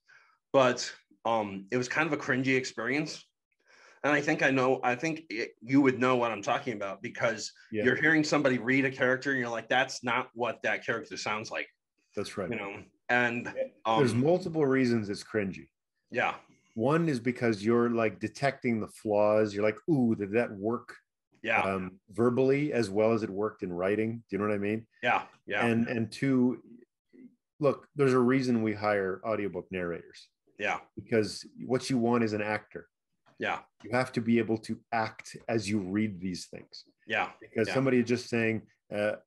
But it was kind of a cringy experience. And I think you would know what I'm talking about, because you're hearing somebody read a character and you're like, that's not what that character sounds like. That's right. You know, and there's multiple reasons it's cringy. Yeah. One is because you're like detecting the flaws. You're like, ooh, did that work? Verbally as well as it worked in writing. Do you know what I mean? Yeah. And 2, look, there's a reason we hire audiobook narrators. Because what you want is an actor. You have to be able to act as you read these things. Because somebody just saying,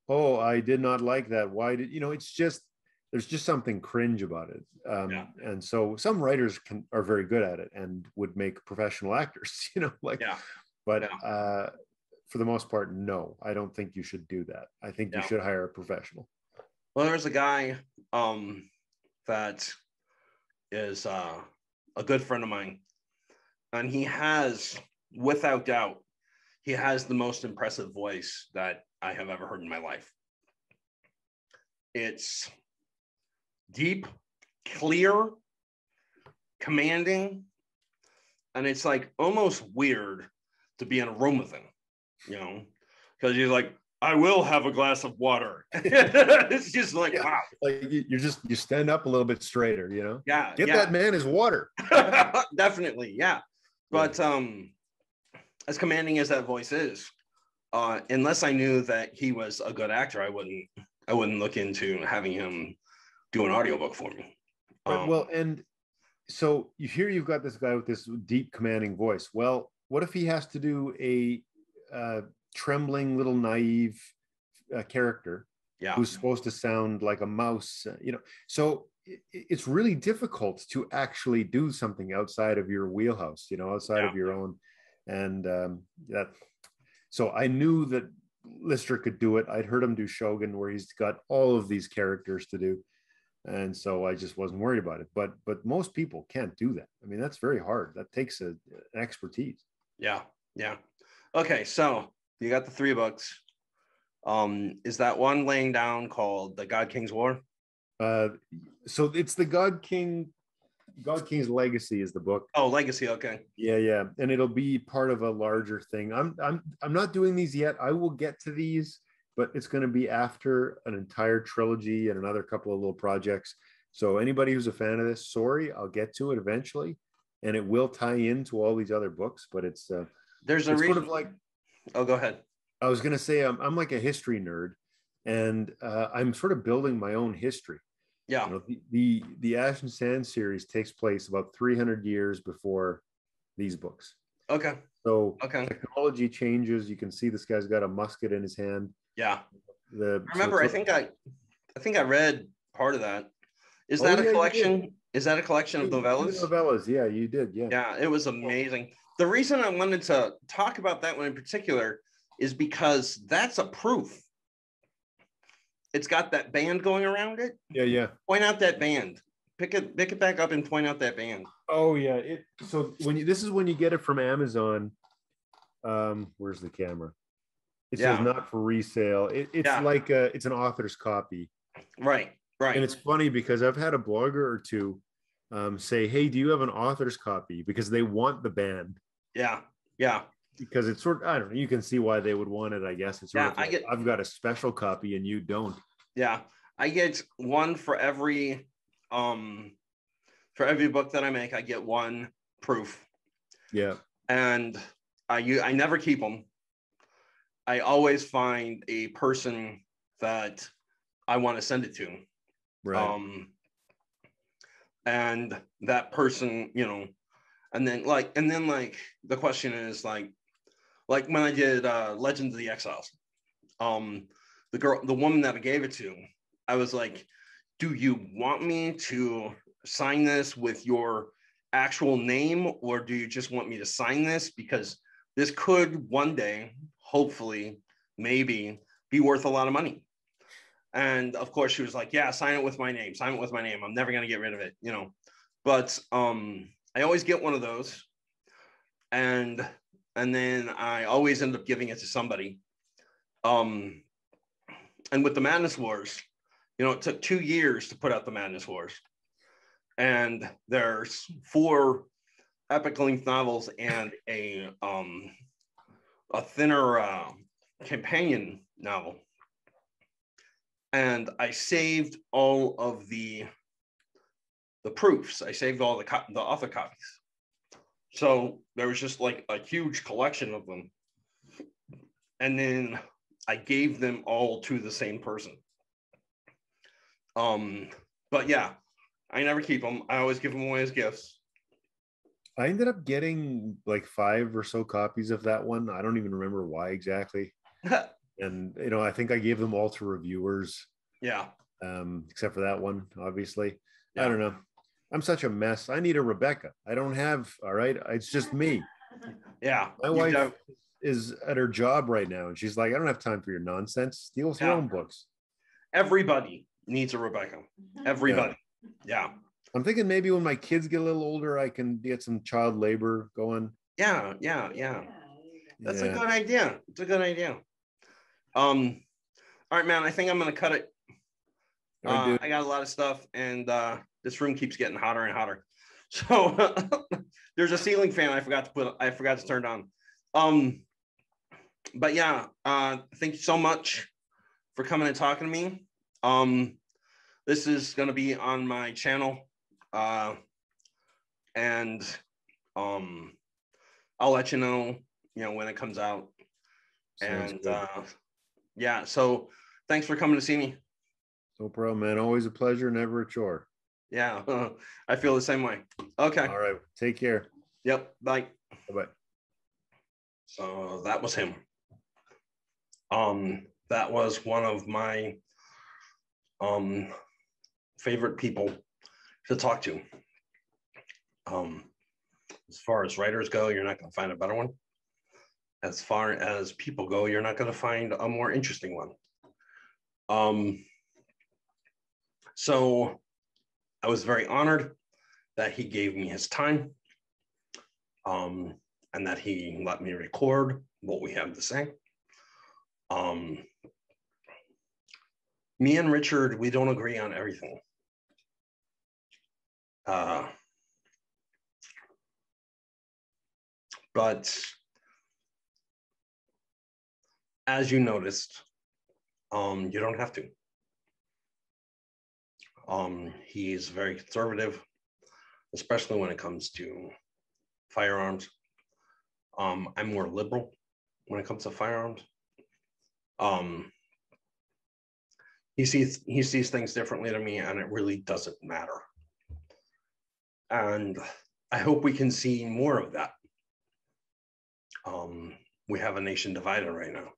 oh, I did not like that. Why did, it's just, there's just something cringe about it. And so some writers are very good at it and would make professional actors, but for the most part, no, I don't think you should do that. I think you should hire a professional. Well, there's a guy that is a good friend of mine, and he has, without doubt, he has the most impressive voice that I have ever heard in my life. It's deep, clear, commanding, and it's like almost weird to be in a room with him, because you're like, I will have a glass of water. It's just like, wow. Like you stand up a little bit straighter, Get that man his water. Definitely, yeah. But as commanding as that voice is, unless I knew that he was a good actor, I wouldn't look into having him do an audiobook for me. Well, and so you've got this guy with this deep, commanding voice. Well, what if he has to do a trembling little naive character who's supposed to sound like a mouse? So it's really difficult to actually do something outside of your wheelhouse, outside of your own. And so I knew that Lister could do it. I'd heard him do Shogun, where he's got all of these characters to do. And so I just wasn't worried about it. But most people can't do that. I mean, that's very hard. That takes an expertise. Yeah. Okay, so you got the 3 books. Is that one laying down called The God King's War? So it's the God King's Legacy is the book. Oh, Legacy. Okay. Yeah. And it'll be part of a larger thing. I'm not doing these yet. I will get to these, but it's going to be after an entire trilogy and another couple of little projects. So anybody who's a fan of this, sorry, I'll get to it eventually, and it will tie into all these other books. But it's there's a reason. Sort of like. Oh, go ahead. I was going to say I'm like a history nerd, and I'm sort of building my own history. Yeah. The Ash and Sand series takes place about 300 years before these books. Okay. So technology changes. You can see this guy's got a musket in his hand. Yeah. I remember. I think I think I read part of that. Is Oh, that a yeah, you did. collection? Is that a collection of Two novellas? novellas. Yeah, you did. Yeah. Yeah, it was amazing. The reason I wanted to talk about that one in particular is because that's a proof. It's got that band going around it. Yeah, yeah. Point out that band. Pick it back up and point out that band. Oh yeah. So this is when you get it from Amazon. Where's the camera? It says not for resale. It's like it's an author's copy. Right. And it's funny because I've had a blogger or two say, "Hey, do you have an author's copy?" Because they want the band. Yeah. Because it's sort of, I don't know, you can see why they would want it, I guess. It's sort of like, I've got a special copy and you don't. Yeah. I get one for every book that I make. I get one proof. Yeah. And I never keep them. I always find a person that I want to send it to. Right. And that person, and then the question is like when I did Legends of the Exiles, the woman that I gave it to, I was like, do you want me to sign this with your actual name, or do you just want me to sign this? Because this could one day, hopefully, maybe be worth a lot of money. And of course she was like, yeah, sign it with my name. I'm never going to get rid of it, But I always get one of those. And then I always end up giving it to somebody. And with the Madness Wars, it took 2 years to put out the Madness Wars. And there's 4 epic length novels and a thinner companion novel. And I saved all of the proofs. I saved all the author copies. So there was just like a huge collection of them. And then I gave them all to the same person. But yeah, I never keep them. I always give them away as gifts. I ended up getting like 5 or so copies of that one. I don't even remember why exactly. And I think I gave them all to reviewers. Yeah. Except for that one, obviously. Yeah. I don't know. I'm such a mess. I need a Rebecca. I don't have. All right, it's just me. Yeah. My wife is at her job right now, and she's like, I don't have time for your nonsense. Deal with your own books. Everybody needs a Rebecca. Everybody. Yeah. I'm thinking maybe when my kids get a little older, I can get some child labor going. Yeah. That's a good idea. It's a good idea. All right, man. I think I'm gonna cut it. I got a lot of stuff, and this room keeps getting hotter and hotter. So there's a ceiling fan I forgot to turn on. But yeah, thank you so much for coming and talking to me. This is going to be on my channel, and I'll let you know, when it comes out. Sounds good. Yeah, so thanks for coming to see me. No problem, man. Always a pleasure, never a chore. Yeah, I feel the same way. Okay. All right. Take care. Yep. Bye. Bye-bye. So that was him. That was one of my favorite people to talk to. As far as writers go, you're not going to find a better one. As far as people go, you're not going to find a more interesting one. So I was very honored that he gave me his time, and that he let me record what we have to say. Me and Richard, we don't agree on everything. But as you noticed, you don't have to. He's very conservative, especially when it comes to firearms. I'm more liberal when it comes to firearms. He sees things differently than me, and it really doesn't matter. And I hope we can see more of that. We have a nation divided right now.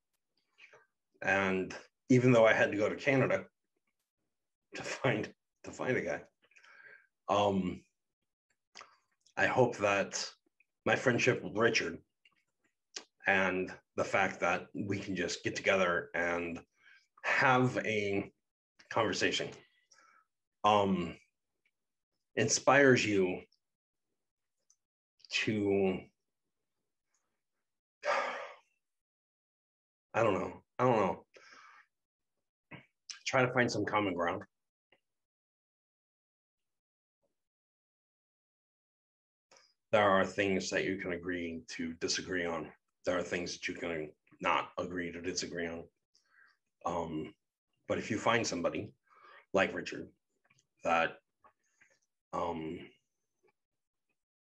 And even though I had to go to Canada to find a guy. I hope that my friendship with Richard and the fact that we can just get together and have a conversation inspires you to, I don't know, try to find some common ground. There are things that you can agree to disagree on. There are things that you can not agree to disagree on. But if you find somebody like Richard that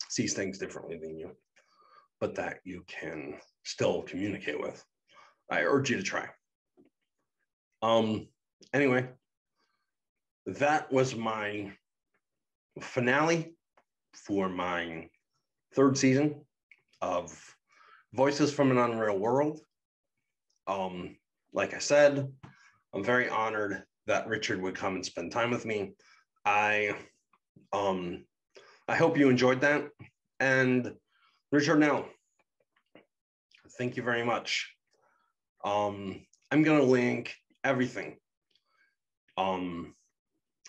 sees things differently than you, but that you can still communicate with, I urge you to try. Anyway, that was my finale for my third season of Voices from an Unreal World. Like I said, I'm very honored that Richard would come and spend time with me. I hope you enjoyed that. And Richard Nell, thank you very much. I'm going to link everything. I'm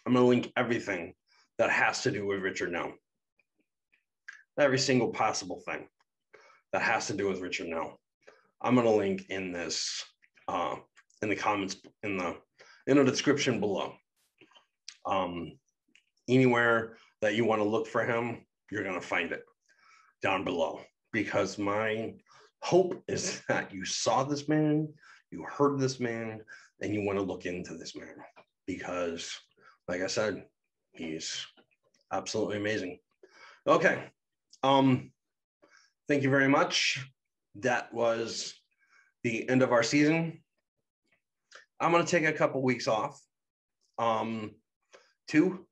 going to link everything that has to do with Richard Nell. Every single possible thing that has to do with Richard Nell. I'm going to link in this, in the comments, in the description below. Anywhere that you want to look for him, you're going to find it down below. Because my hope is that you saw this man, you heard this man, and you want to look into this man. Because, like I said, he's absolutely amazing. Okay. Thank you very much. That was the end of our season. I'm going to take a couple weeks off. 2,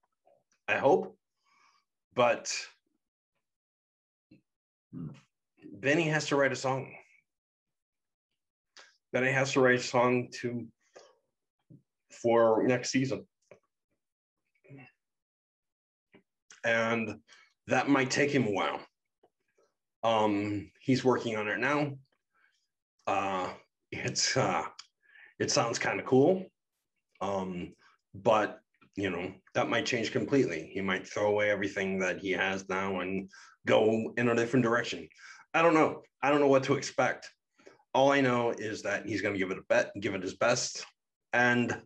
I hope. But Benny has to write a song. Benny has to write a song for next season. And that might take him a while. He's working on it now. It sounds kind of cool. But you know, that might change completely. He might throw away everything that he has now and go in a different direction. I don't know. I don't know what to expect. All I know is that he's going to give it his best. And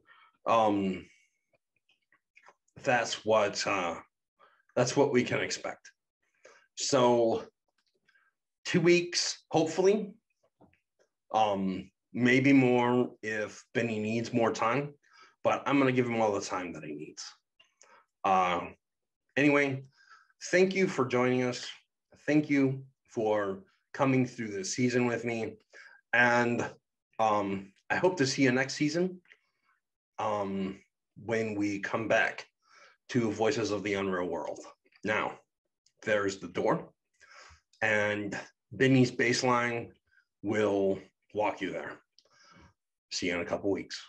that's what we can expect. So 2 weeks, hopefully, maybe more if Benny needs more time, but I'm going to give him all the time that he needs. Anyway, thank you for joining us. Thank you for coming through this season with me. And I hope to see you next season when we come back to Voices of the Unreal World. Now, there's the door, and Benny's baseline will walk you there. See you in a couple weeks.